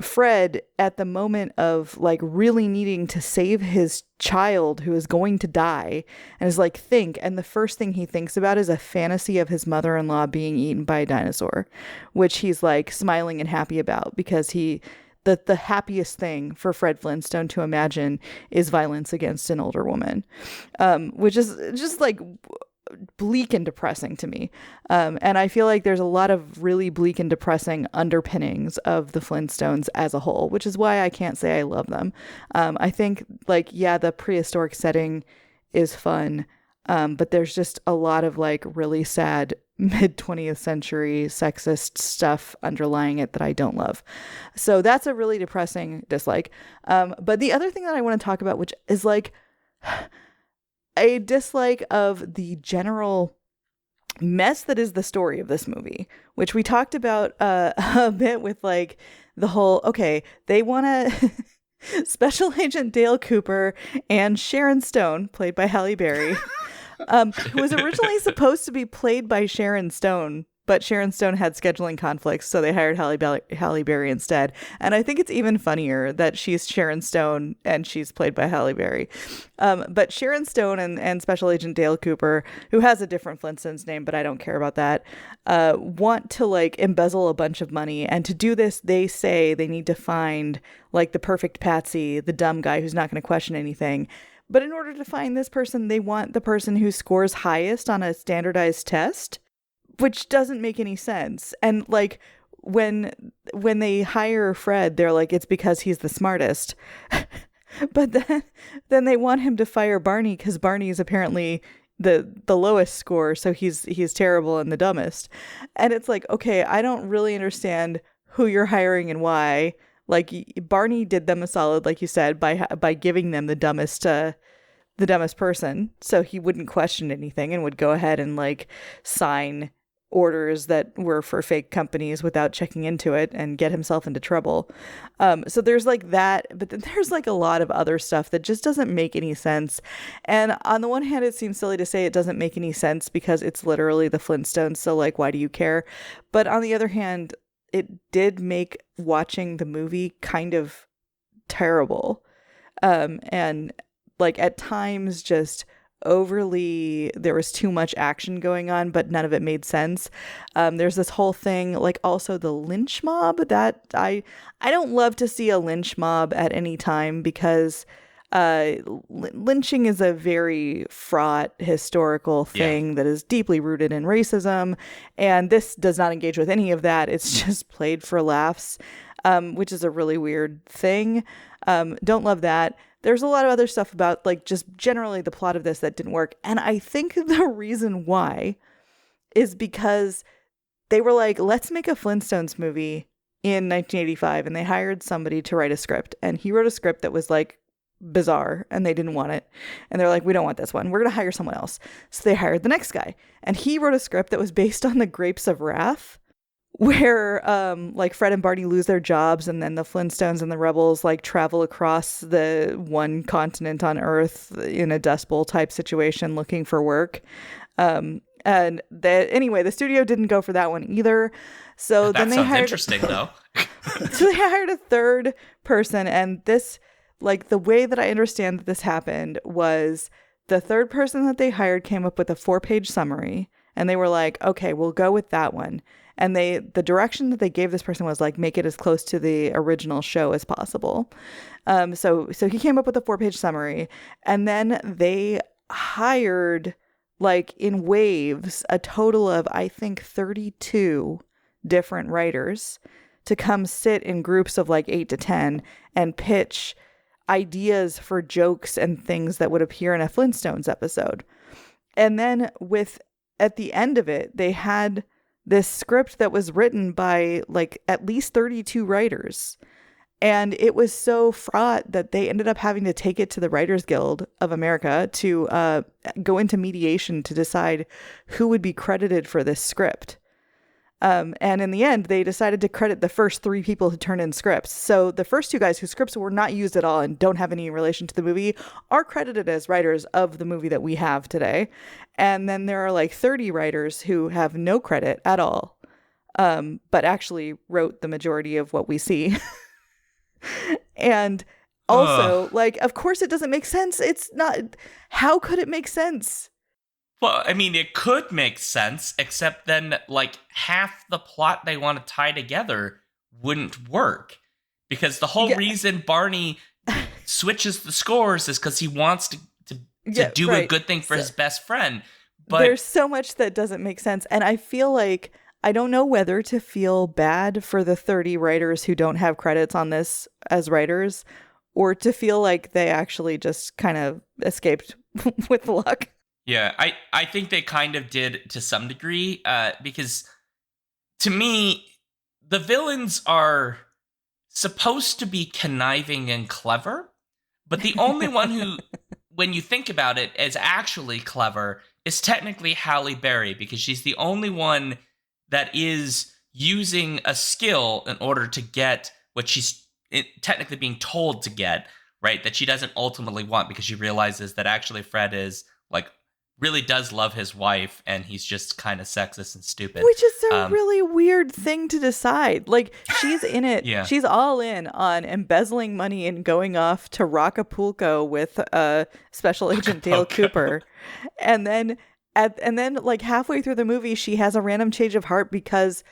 Fred, at the moment of like really needing to save his child who is going to die, and is like, think, and the first thing he thinks about is a fantasy of his mother-in-law being eaten by a dinosaur, which he's like smiling and happy about because the happiest thing for Fred Flintstone to imagine is violence against an older woman, which is just like bleak and depressing to me. And I feel like there's a lot of really bleak and depressing underpinnings of the Flintstones as a whole, which is why I can't say I love them. I think, like, yeah, the prehistoric setting is fun, but there's just a lot of like really sad mid 20th century sexist stuff underlying it that I don't love. So that's a really depressing dislike. But the other thing that I want to talk about, which is like a dislike of the general mess that is the story of this movie, which we talked about a bit with like the whole, okay, they want to Special Agent Dale Cooper and Sharon Stone, played by Halle Berry, who was originally supposed to be played by Sharon Stone, but Sharon Stone had scheduling conflicts, so they hired Halle Berry instead. And I think it's even funnier that she's Sharon Stone and she's played by Halle Berry. But Sharon Stone and Special Agent Dale Cooper, who has a different Flintstones name, but I don't care about that, want to like embezzle a bunch of money. And to do this, they say they need to find like the perfect patsy, the dumb guy who's not going to question anything. But in order to find this person, they want the person who scores highest on a standardized test, which doesn't make any sense. And like when they hire Fred, they're like, it's because he's the smartest. But then they want him to fire Barney because Barney is apparently the lowest score, so he's terrible and the dumbest. And it's like, okay, I don't really understand who you're hiring and why. Like, Barney did them a solid, like you said, by giving them the dumbest person, so he wouldn't question anything and would go ahead and like sign orders that were for fake companies without checking into it and get himself into trouble. So there's like that, but then there's like a lot of other stuff that just doesn't make any sense. And on the one hand, it seems silly to say it doesn't make any sense because it's literally the Flintstones, so like, why do you care? But on the other hand, it did make watching the movie kind of terrible. And like at times just overly, there was too much action going on, but none of it made sense. There's this whole thing, like also the lynch mob, that I don't love to see a lynch mob at any time because lynching is a very fraught historical thing that is deeply rooted in racism, and this does not engage with any of that. It's just played for laughs, which is a really weird thing. Don't love that. There's a lot of other stuff about like just generally the plot of this that didn't work, and I think the reason why is because they were like, let's make a Flintstones movie in 1985, and they hired somebody to write a script, and he wrote a script that was like bizarre and they didn't want it, and they're like, we don't want this one, we're gonna hire someone else. So they hired the next guy, and he wrote a script that was based on the Grapes of Wrath, where like Fred and Barney lose their jobs, and then the Flintstones and the rebels like travel across the one continent on Earth in a Dust Bowl type situation looking for work. And anyway, the studio didn't go for that one either. So That then they sounds hired interesting though. so they hired a third person, and this, like, the way that I understand that this happened was the third person that they hired came up with a 4-page summary, and they were like, okay, we'll go with that one. And the direction that they gave this person was like, make it as close to the original show as possible. So he came up with a 4-page summary, and then they hired, like in waves, a total of, I think, 32 different writers to come sit in groups of like 8 to 10 and pitch ideas for jokes and things that would appear in a Flintstones episode. And then at the end of it, they had this script that was written by like at least 32 writers. And it was so fraught that they ended up having to take it to the Writers Guild of America to go into mediation to decide who would be credited for this script. And in the end, they decided to credit the first 3 people who turned in scripts. So the first 2 guys whose scripts were not used at all and don't have any relation to the movie are credited as writers of the movie that we have today. And then there are like 30 writers who have no credit at all, but actually wrote the majority of what we see. And also, like, of course it doesn't make sense. It's not. How could it make sense? Well, I mean, it could make sense, except then, like, half the plot they want to tie together wouldn't work. Because the whole Yeah. reason Barney switches the scores is because he wants to Yeah, do right. a good thing for So- his best friend. But There's so much that doesn't make sense. And I feel like I don't know whether to feel bad for the 30 writers who don't have credits on this as writers, or to feel like they actually just kind of escaped with luck. yeah, I think they kind of did to some degree, because to me, the villains are supposed to be conniving and clever, but the only one who, when you think about it, is actually clever is technically Halle Berry, because she's the only one that is using a skill in order to get what she's technically being told to get, right? That she doesn't ultimately want, because she realizes that actually Fred is, like, really does love his wife, and he's just kind of sexist and stupid. Which is a really weird thing to decide. Like, she's in it. Yeah. She's all in on embezzling money and going off to Acapulco with Special Agent Dale Cooper. And then like halfway through the movie, she has a random change of heart, because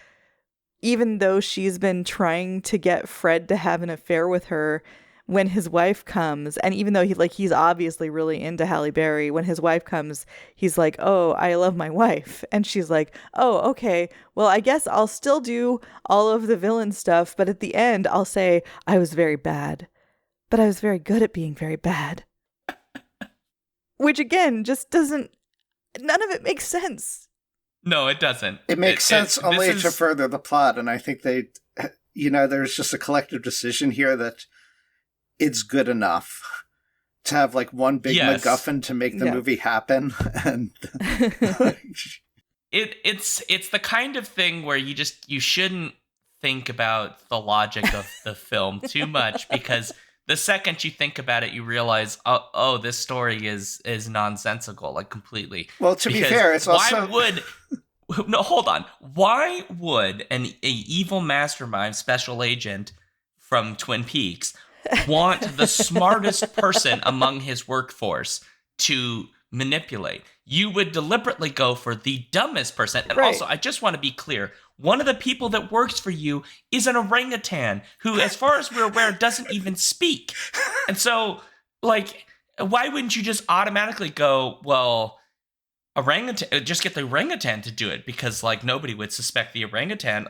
even though she's been trying to get Fred to have an affair with her, when his wife comes, and even though he's obviously really into Halle Berry, when his wife comes, he's like, "Oh, I love my wife." And she's like, "Oh, okay. Well, I guess I'll still do all of the villain stuff, but at the end I'll say I was very bad. But I was very good at being very bad." Which again just doesn't, none of it makes sense. No, it doesn't. It makes sense only this to is- further the plot, and I think they, there's just a collective decision here that it's good enough to have like one big Yes. MacGuffin to make the Yeah. movie happen, and It's the kind of thing where you shouldn't think about the logic of the film too much, because the second you think about it, you realize, oh, this story is nonsensical, like, completely. well, to be Because fair, it's also why would no, hold on. Why would a evil mastermind special agent from Twin Peaks want the smartest person among his workforce to manipulate? You would deliberately go for the dumbest person. And Right. also, I just want to be clear. One of the people that works for you is an orangutan who, as far as we're aware, doesn't even speak. And so, like, why wouldn't you just automatically go, well, orangutan, just get the orangutan to do it, because, like, nobody would suspect the orangutan.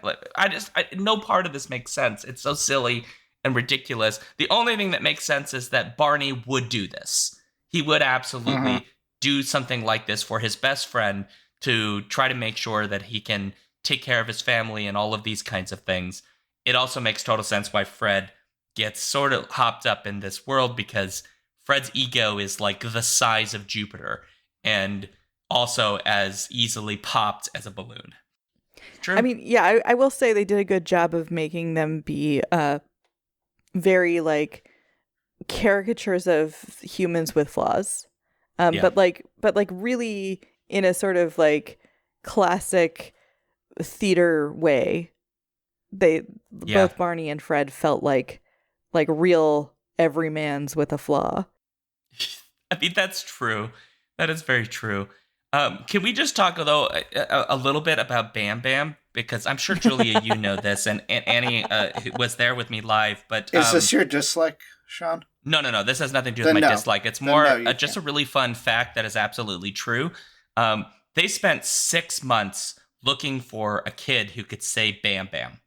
No part of this makes sense. It's so silly and ridiculous. The only thing that makes sense is that Barney would do this. He would absolutely do something like this for his best friend, to try to make sure that he can take care of his family and all of these kinds of things. It also makes total sense why Fred gets sort of hopped up in this world, because Fred's ego is like the size of Jupiter, and also as easily popped as a balloon. True. I mean, yeah, I will say they did a good job of making them be very like caricatures of humans with flaws. Yeah. But like really in a sort of like classic theater way. Both Barney and Fred felt like real everymans with a flaw. I mean, that's true. That is very true. Can we just talk, though, a little bit about Bam Bam? Because I'm sure, Julia, you know this, and Annie was there with me live. But is this your dislike, Sean? No. This has nothing to do with Then my no. dislike. It's Then more no, you just a can't. really fun fact that is absolutely true. They spent 6 months looking for a kid who could say Bam Bam.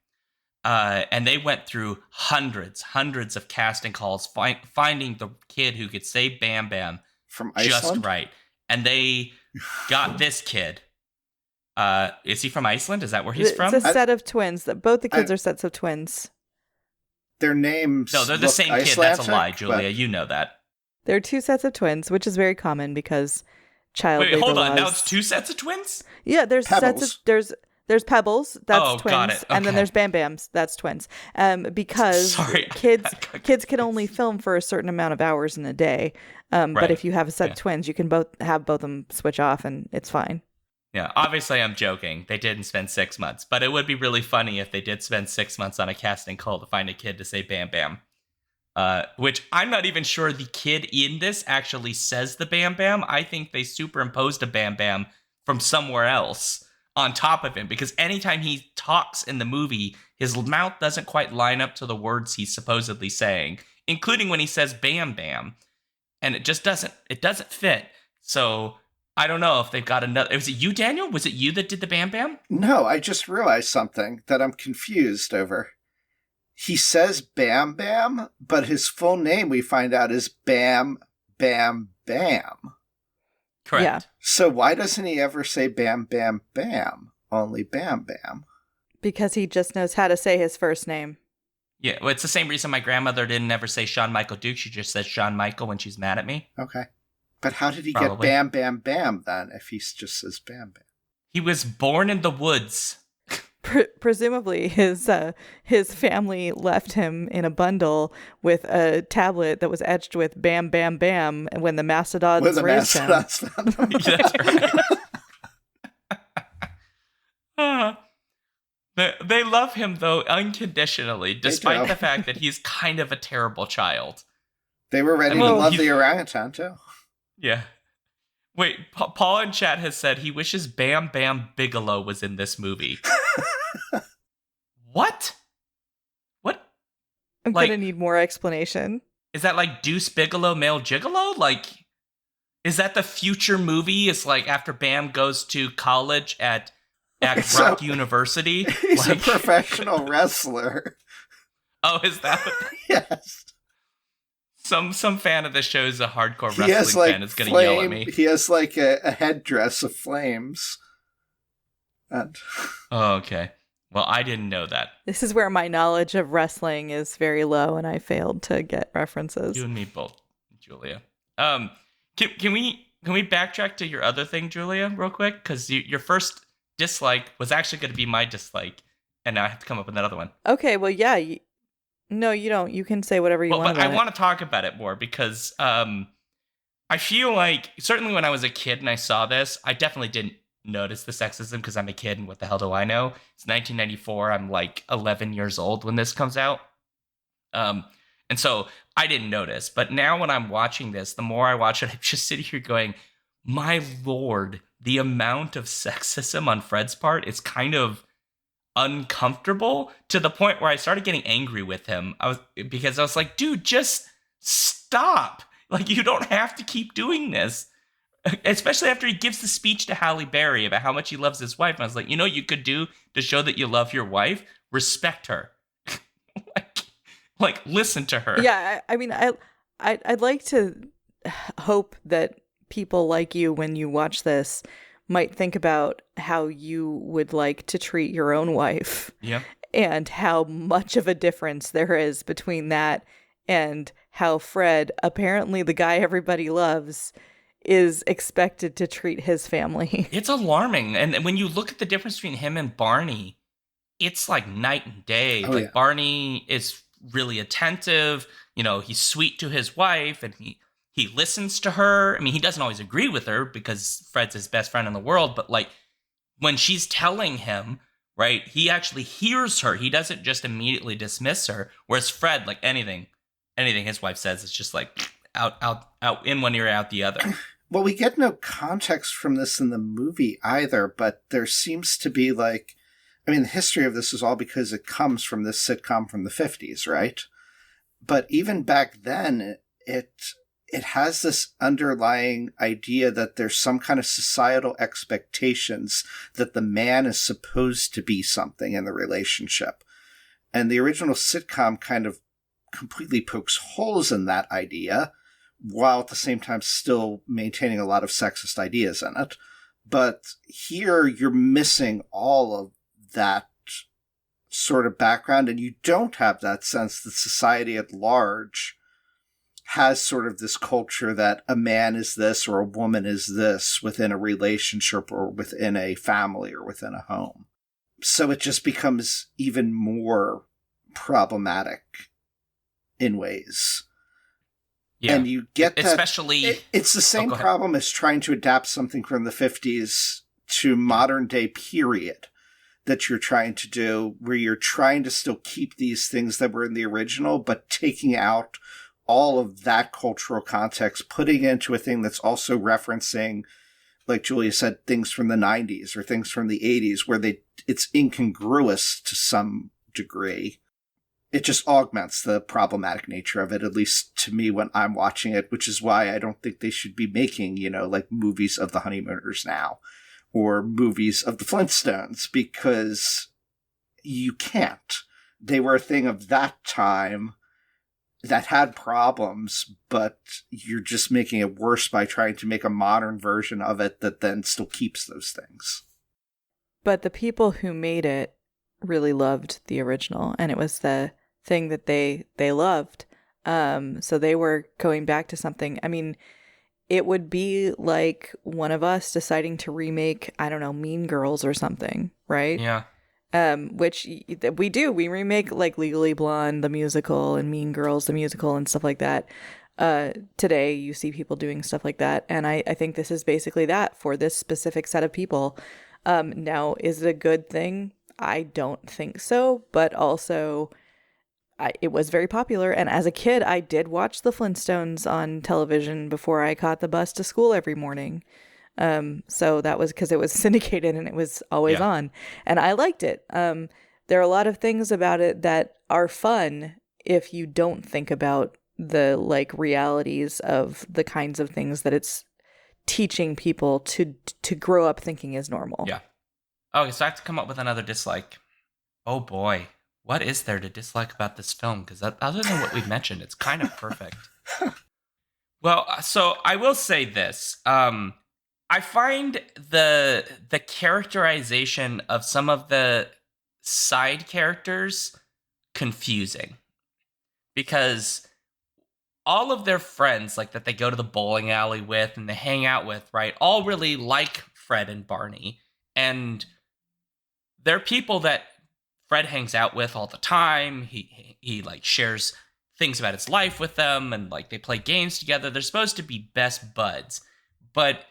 And they went through hundreds of casting calls, finding the kid who could say Bam Bam From Iceland? just right. And they got this kid. Is he from Iceland? Is that where he's from? It's a set of twins. That both the kids are sets of twins. Their names No, they're the look same kid. That's a Icelandic, lie, but- Julia. You know that. There are two sets of twins, which is very common because child Wait, labor hold on. laws. Now it's 2 sets of twins? Yeah, there's Pebbles. sets of there's Pebbles, that's Oh, twins, got it. and then Okay. there's Bam Bams, that's twins. Because Sorry. kids can only film for a certain amount of hours in a day. But Right. if you have a set Yeah. of twins, you can both of them switch off, and it's fine. Yeah, obviously I'm joking. They didn't spend 6 months, but it would be really funny if they did spend 6 months on a casting call to find a kid to say Bam Bam. which I'm not even sure the kid in this actually says the Bam Bam. I think they superimposed a Bam Bam from somewhere else on top of him, because anytime he talks in the movie, his mouth doesn't quite line up to the words he's supposedly saying, including when he says Bam Bam, and it doesn't fit. So I don't know if they've got another. Was it you, Daniel? Was it you that did the Bam Bam? No, I just realized something that I'm confused over. He says Bam Bam, but his full name, we find out, is Bam Bam Bam. Correct. Yeah. So why doesn't he ever say Bam Bam Bam? Only Bam Bam. Because he just knows how to say his first name. Yeah, well, it's the same reason my grandmother didn't ever say Shawn Michael Duke. She just says Shawn Michael when she's mad at me. Okay. But how did he Probably. get Bam Bam Bam then, if he just says Bam Bam? He was born in the woods. Presumably, his family left him in a bundle with a tablet that was etched with "Bam Bam Bam" when the mastodons When the raised him. mastodons found him. That's right. They love him, though, unconditionally, despite the fact that he's kind of a terrible child. They were ready to love the orangutan, too. Yeah. Wait, Paul in chat has said he wishes Bam Bam Bigelow was in this movie. What? What? I'm gonna need more explanation. Is that like Deuce Bigelow, male gigolo? Like, is that the future movie? It's like after Bam goes to college at Rock University? He's a professional wrestler. Oh, is that what? Yes. Some fan of the show is a hardcore wrestling fan is going to yell at me. He has like a headdress of flames. And Oh, okay. Well, I didn't know that. This is where my knowledge of wrestling is very low, and I failed to get references. You and me both, Julia. Can we backtrack to your other thing, Julia, real quick? Because your first dislike was actually going to be my dislike, and now I have to come up with another one. Okay, well, yeah. No, you don't. You can say whatever you want. But I want to talk about it more because I feel like certainly when I was a kid and I saw this, I definitely didn't notice the sexism because I'm a kid and what the hell do I know? It's 1994. I'm like 11 years old when this comes out. And so I didn't notice. But now when I'm watching this, the more I watch it, I'm just sitting here going, my Lord, the amount of sexism on Fred's part is kind of uncomfortable to the point where I started getting angry with him. Because I was like, dude, just stop. Like, you don't have to keep doing this. Especially after he gives the speech to Halle Berry about how much he loves his wife. And I was like, you know what you could do to show that you love your wife? Respect her. like listen to her. Yeah, I mean, I'd like to hope that people like you, when you watch this, might think about how you would like to treat your own wife. Yeah. And how much of a difference there is between that and how Fred, apparently the guy everybody loves, is expected to treat his family. It's alarming. And when you look at the difference between him and Barney, it's like night and day. Oh, like yeah. Barney is really attentive. You know, he's sweet to his wife and he listens to her. I mean, he doesn't always agree with her because Fred's his best friend in the world. But like when she's telling him, right, he actually hears her. He doesn't just immediately dismiss her. Whereas Fred, like anything his wife says, it's just like out in one ear, out the other. Well, we get no context from this in the movie either, but there seems to be like, I mean, the history of this is all because it comes from this sitcom from the 50s, right? But even back then, it has this underlying idea that there's some kind of societal expectations that the man is supposed to be something in the relationship. And the original sitcom kind of completely pokes holes in that idea, while at the same time still maintaining a lot of sexist ideas in it. But here you're missing all of that sort of background, and you don't have that sense that society at large has sort of this culture that a man is this or a woman is this within a relationship or within a family or within a home. So it just becomes even more problematic in ways. Yeah. And you get that. Especially. It's the same problem as trying to adapt something from the 50s to modern day period. that you're trying to do, where you're trying to still keep these things that were in the original, but taking out all of that cultural context, putting it into a thing that's also referencing, like Julia said, things from the 90s or things from the 80s where it's incongruous to some degree. It just augments the problematic nature of it, at least to me when I'm watching it, which is why I don't think they should be making, like movies of the Honeymooners now or movies of the Flintstones, because you can't. They were a thing of that time that had problems, but you're just making it worse by trying to make a modern version of it that then still keeps those things. But the people who made it really loved the original, and it was the thing that they loved. So they were going back to something. I mean, it would be like one of us deciding to remake, I don't know, Mean Girls or something, right? Yeah. Which we do. We remake like Legally Blonde, the musical, and Mean Girls, the musical, and stuff like that. Today, you see people doing stuff like that. And I think this is basically that for this specific set of people. Now, is it a good thing? I don't think so. But also, it was very popular. And as a kid, I did watch the Flintstones on television before I caught the bus to school every morning. So that was because it was syndicated and it was always on, and I liked it. There are a lot of things about it that are fun if you don't think about the like realities of the kinds of things that it's teaching people to grow up thinking is normal. Yeah. Okay, so I have to come up with another dislike. Oh boy, what is there to dislike about this film? Because other than what we've mentioned, it's kind of perfect. Well, so I will say this. I find the characterization of some of the side characters confusing, because all of their friends, like that they go to the bowling alley with and they hang out with, right, all really like Fred and Barney, and they're people that Fred hangs out with all the time. He like shares things about his life with them, and like they play games together. They're supposed to be best buds, but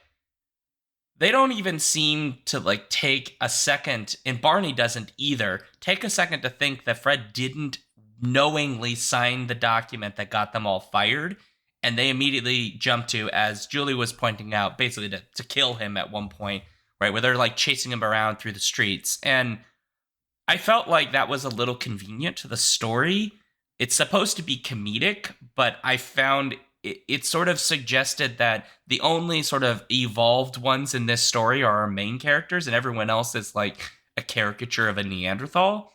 they don't even seem to like take a second, and Barney doesn't either, take a second to think that Fred didn't knowingly sign the document that got them all fired. And they immediately jump to, as Julie was pointing out, basically to kill him at one point, right? Where they're like chasing him around through the streets. And I felt like that was a little convenient to the story. It's supposed to be comedic, but I found it sort of suggested that the only sort of evolved ones in this story are our main characters, and everyone else is like a caricature of a Neanderthal,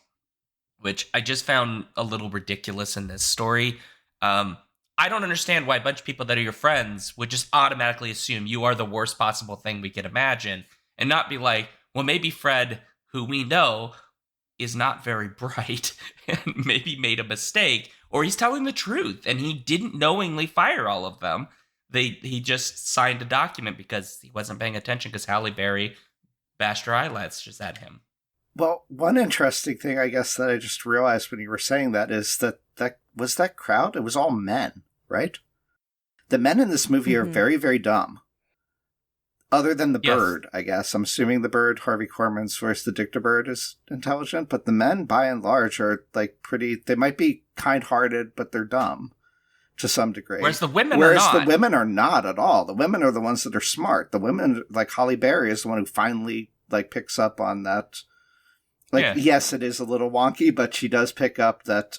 which I just found a little ridiculous in this story. I don't understand why a bunch of people that are your friends would just automatically assume you are the worst possible thing we could imagine, and not be like, well, maybe Fred, who we know is not very bright and maybe made a mistake, or he's telling the truth and he didn't knowingly fire all of them. He just signed a document because he wasn't paying attention because Halle Berry bashed her eyelashes at him. Well, one interesting thing, I guess, that I just realized when you were saying that is that crowd, it was all men, right? The men in this movie are very, very dumb. Other than the bird, I guess. I'm assuming the bird, Harvey Korman's voice, the Dicta bird, is intelligent, but the men, by and large, are like they might be kind-hearted, but they're dumb to some degree. Whereas the women are not. The women are not at all. The women are the ones that are smart. The women, like Halle Berry, is the one who finally like picks up on that. Like, yes, it is a little wonky, but she does pick up that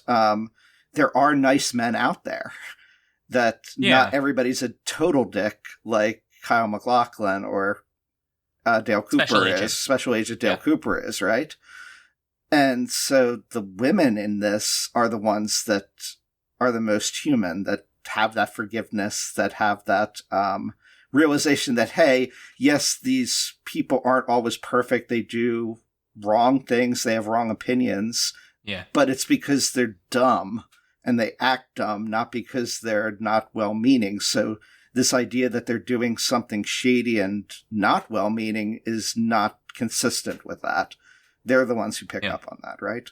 there are nice men out there. That not everybody's a total dick, like Kyle MacLachlan or Dale Cooper is. Special Agent Dale Cooper is, right? And so the women in this are the ones that are the most human, that have that forgiveness, that have that realization that, hey, yes, these people aren't always perfect. They do wrong things. They have wrong opinions. Yeah. But it's because they're dumb and they act dumb, not because they're not well-meaning. So this idea that they're doing something shady and not well-meaning is not consistent with that. They're the ones who pick up on that, right?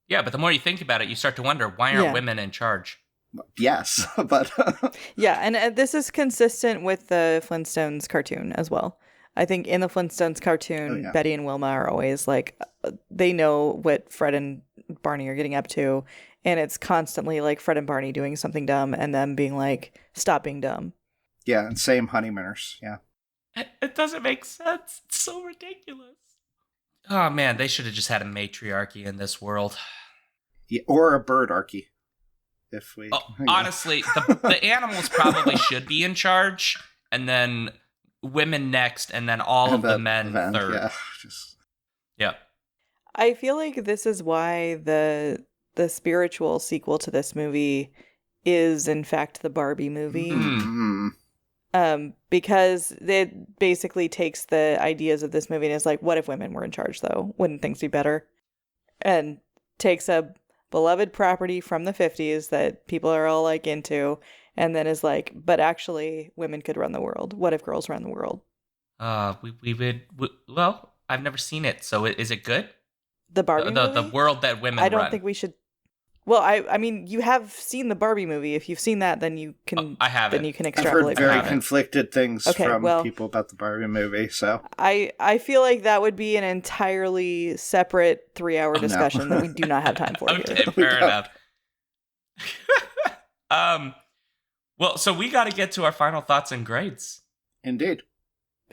Yeah, but the more you think about it, you start to wonder, why aren't women in charge? Yes, but... Yeah, and this is consistent with the Flintstones cartoon as well. I think in the Flintstones Oh, cartoon, yeah. Betty and Wilma are always like, they know what Fred and Barney are getting up to. And it's constantly like Fred and Barney doing something dumb and them being like, stop being dumb. Yeah, and same honeymooners. Yeah. It doesn't make sense. It's so ridiculous. Oh man, they should have just had a matriarchy in this world. Yeah, or a birdarchy. If we Honestly, the animals probably should be in charge, and then women next, and then all of the men third. Yeah. Yeah. I feel like this is why the spiritual sequel to this movie is in fact the Barbie movie. Mm-hmm. Because it basically takes the ideas of this movie and is like, what if women were in charge though? Wouldn't things be better? And takes a beloved property from the 50s that people are all like into, and then is like, but actually women could run the world. What if girls run the world? Well, I've never seen it, so is it good? The Barbie movie? The world that women I don't run. think we should. Well, I mean, you have seen the Barbie movie. If you've seen that, then you can. I haven't. Then you can I've extrapolate. heard very from that. conflicted things from well, people about the Barbie movie. So I feel like that would be an entirely separate 3-hour discussion that we do not have time for Okay, here. fair enough. Well, so we got to get to our final thoughts and grades. indeed.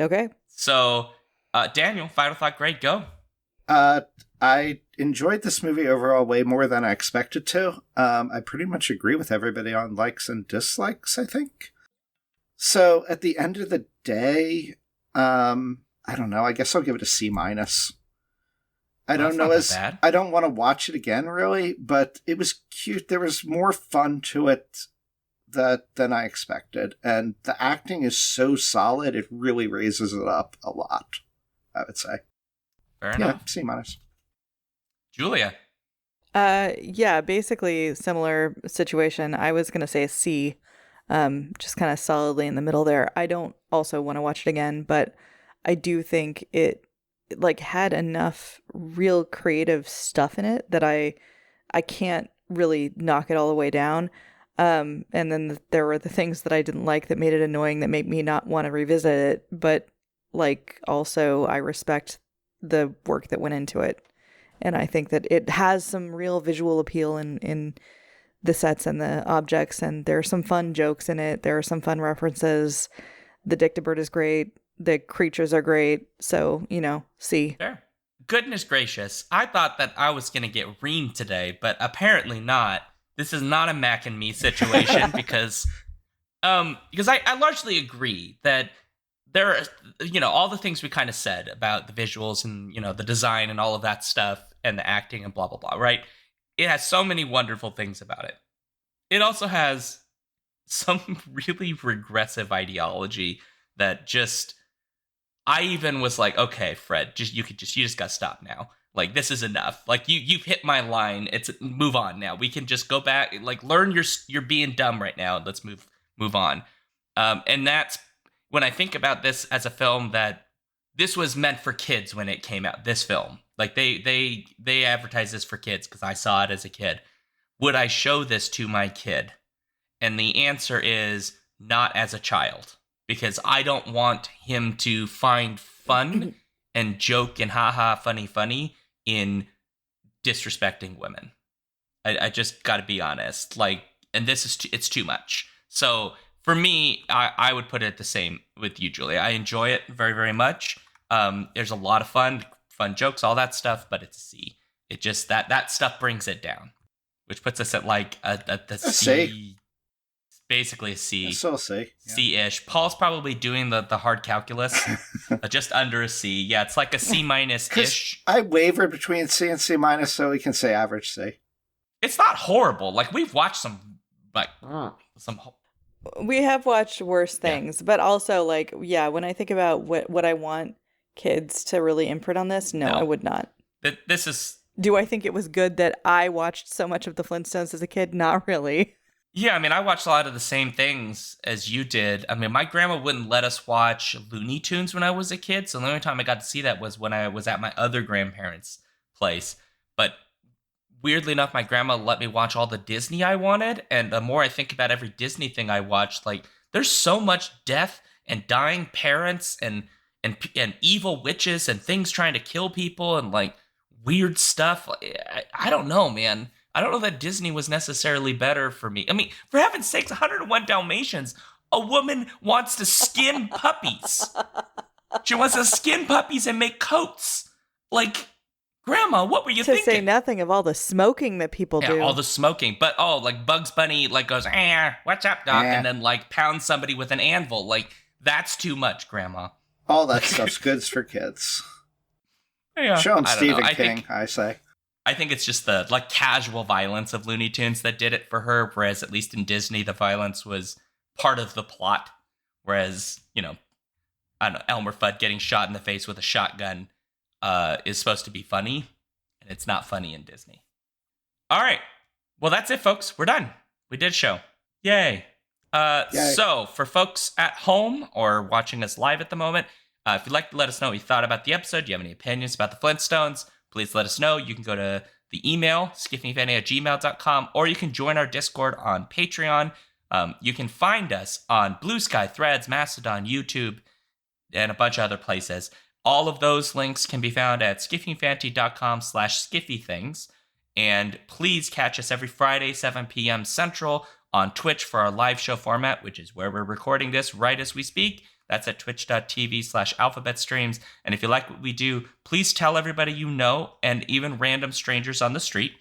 Okay. So, Daniel, final thought grade, go. I enjoyed this movie overall way more than I expected to. I pretty much agree with everybody on likes and dislikes, I think. So at the end of the day, I don't know. I guess I'll give it a C-. I don't know bad. I don't want to watch it again really, but it was cute. There was more fun to it than I expected, and the acting is so solid. It really raises it up a lot, I would say. Fair enough. C-. Julia. Yeah, basically similar situation. I was gonna say a C, just kind of solidly in the middle there. I don't also want to watch it again, but I do think it like had enough real creative stuff in it that I can't really knock it all the way down. And then there were the things that I didn't like that made it annoying, that made me not want to revisit it. But like also I respect the work that went into it. And I think that it has some real visual appeal in the sets and the objects. And there are some fun jokes in it. There are some fun references. The Dictabird is great. The creatures are great. So, C. Fair. Goodness gracious. I thought that I was going to get reamed today, but apparently not. This is not a Mac and me situation because I largely agree that there are, all the things we kind of said about the visuals and, the design and all of that stuff and the acting and blah, blah, blah, right? It has so many wonderful things about it. It also has some really regressive ideology that just, I even was like, okay, Fred, you just gotta stop now. Like, this is enough. Like, you've hit my line. It's move on now. We can just go back, like, learn you're being dumb right now. Let's move on. And that's when I think about this as a film that this was meant for kids when it came out. This film, like they advertised this for kids because I saw it as a kid. Would I show this to my kid? And the answer is not as a child, because I don't want him to find fun and joke and haha funny in disrespecting women. I just got to be honest. Like, and this is it's too much. So for me, I would put it the same with you, Julia. I enjoy it very, very much. There's a lot of fun jokes, all that stuff, but it's a C. It just that stuff brings it down, which puts us at like a C. Basically a C. Still a C. Yeah. C-ish. Paul's probably doing the hard calculus. Just under a C. Yeah, it's like a C minus-ish. I wavered between C and C minus, so we can say average C. It's not horrible. Like, we've watched some. We have watched worse things, but also, like, yeah, when I think about what I want kids to really imprint on this, no, I would not. This is... Do I think it was good that I watched so much of the Flintstones as a kid? Not really. Yeah, I mean, I watched a lot of the same things as you did. I mean, my grandma wouldn't let us watch Looney Tunes when I was a kid, so the only time I got to see that was when I was at my other grandparents' place. But weirdly enough, my grandma let me watch all the Disney I wanted, and the more I think about every Disney thing I watched, like, there's so much death and dying parents, and and evil witches and things trying to kill people and like weird stuff. I don't know, man. I don't know that Disney was necessarily better for me. I mean, for heaven's sakes, 101 Dalmatians. A woman wants to skin puppies. She wants to skin puppies and make coats. Like, Grandma, what were you thinking? To say nothing of all the smoking that people do. Yeah, all the smoking. But, like Bugs Bunny, like, goes, what's up, Doc? And then, like, pounds somebody with an anvil. Like, that's too much, Grandma. All that stuff's good for kids. Yeah, show them Stephen King, I say. I think it's just the, like, casual violence of Looney Tunes that did it for her, whereas at least in Disney, the violence was part of the plot. Whereas, I don't know, Elmer Fudd getting shot in the face with a shotgun is supposed to be funny, and it's not funny in Disney. All right. Well, that's it, folks. We're done. We did a show. Yay. Yay. So, for folks at home or watching us live at the moment, if you'd like to let us know what you thought about the episode, do you have any opinions about the Flintstones, please let us know. You can go to the email, skiffyandfanny@gmail.com, or you can join our Discord on Patreon. You can find us on Blue Sky, Threads, Mastodon, YouTube, and a bunch of other places. All of those links can be found at skiffyandfanty.com/skiffythings. And please catch us every Friday, 7 p.m. Central on Twitch for our live show format, which is where we're recording this right as we speak. That's at twitch.tv/alphabetstreams. And if you like what we do, please tell everybody you know and even random strangers on the street.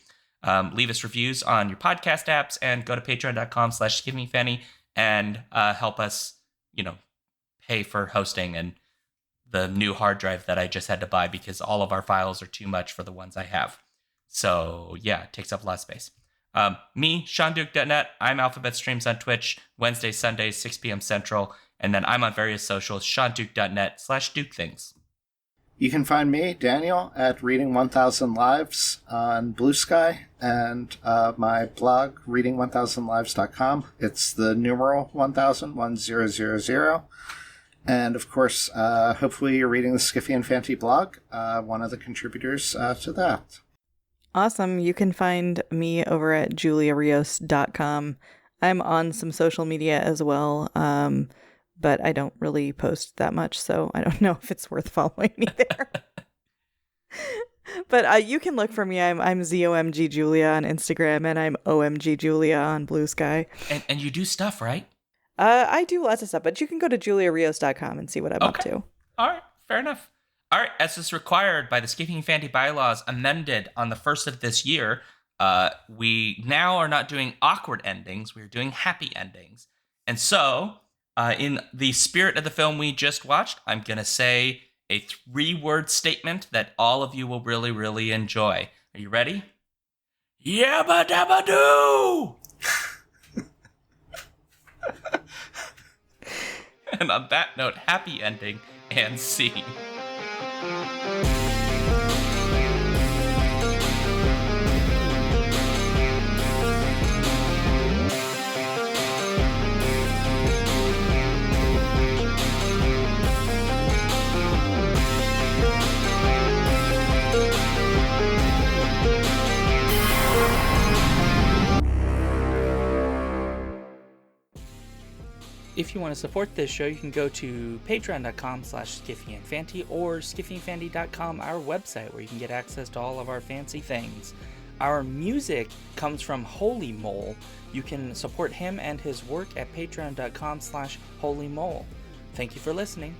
Leave us reviews on your podcast apps and go to patreon.com/skiffyfanny and help us, pay for hosting and the new hard drive that I just had to buy because all of our files are too much for the ones I have. So, yeah, it takes up a lot of space. Me, SeanDuke.net. I'm Alphabet Streams on Twitch, Wednesdays, Sundays, 6 p.m. Central. And then I'm on various socials, SeanDuke.net/DukeThings. You can find me, Daniel, at Reading 1000 Lives on Blue Sky and my blog, reading1000lives.com. It's the numeral 1000, 1000. And, of course, hopefully you're reading the Skiffy and Fanty blog, one of the contributors to that. Awesome. You can find me over at juliarios.com. I'm on some social media as well, but I don't really post that much, so I don't know if it's worth following me there. But you can look for me. I'm ZOMG Julia on Instagram, and I'm OMG Julia on Blue Sky. And you do stuff, right? I do lots of stuff, but you can go to juliarios.com and see what I'm up to. All right, fair enough. All right, as is required by the Skiffy and Fanty bylaws amended on the 1st of this year, we now are not doing awkward endings. We're doing happy endings. And so, in the spirit of the film we just watched, I'm going to say a 3-word statement that all of you will really, really enjoy. Are you ready? Yabba dabba doo! And on that note, happy ending and scene. If you want to support this show, you can go to patreon.com/skiffyandfanty or skiffyandfanty.com, our website, where you can get access to all of our fancy things. Our music comes from Holy Mole. You can support him and his work at patreon.com/holymole. Thank you for listening.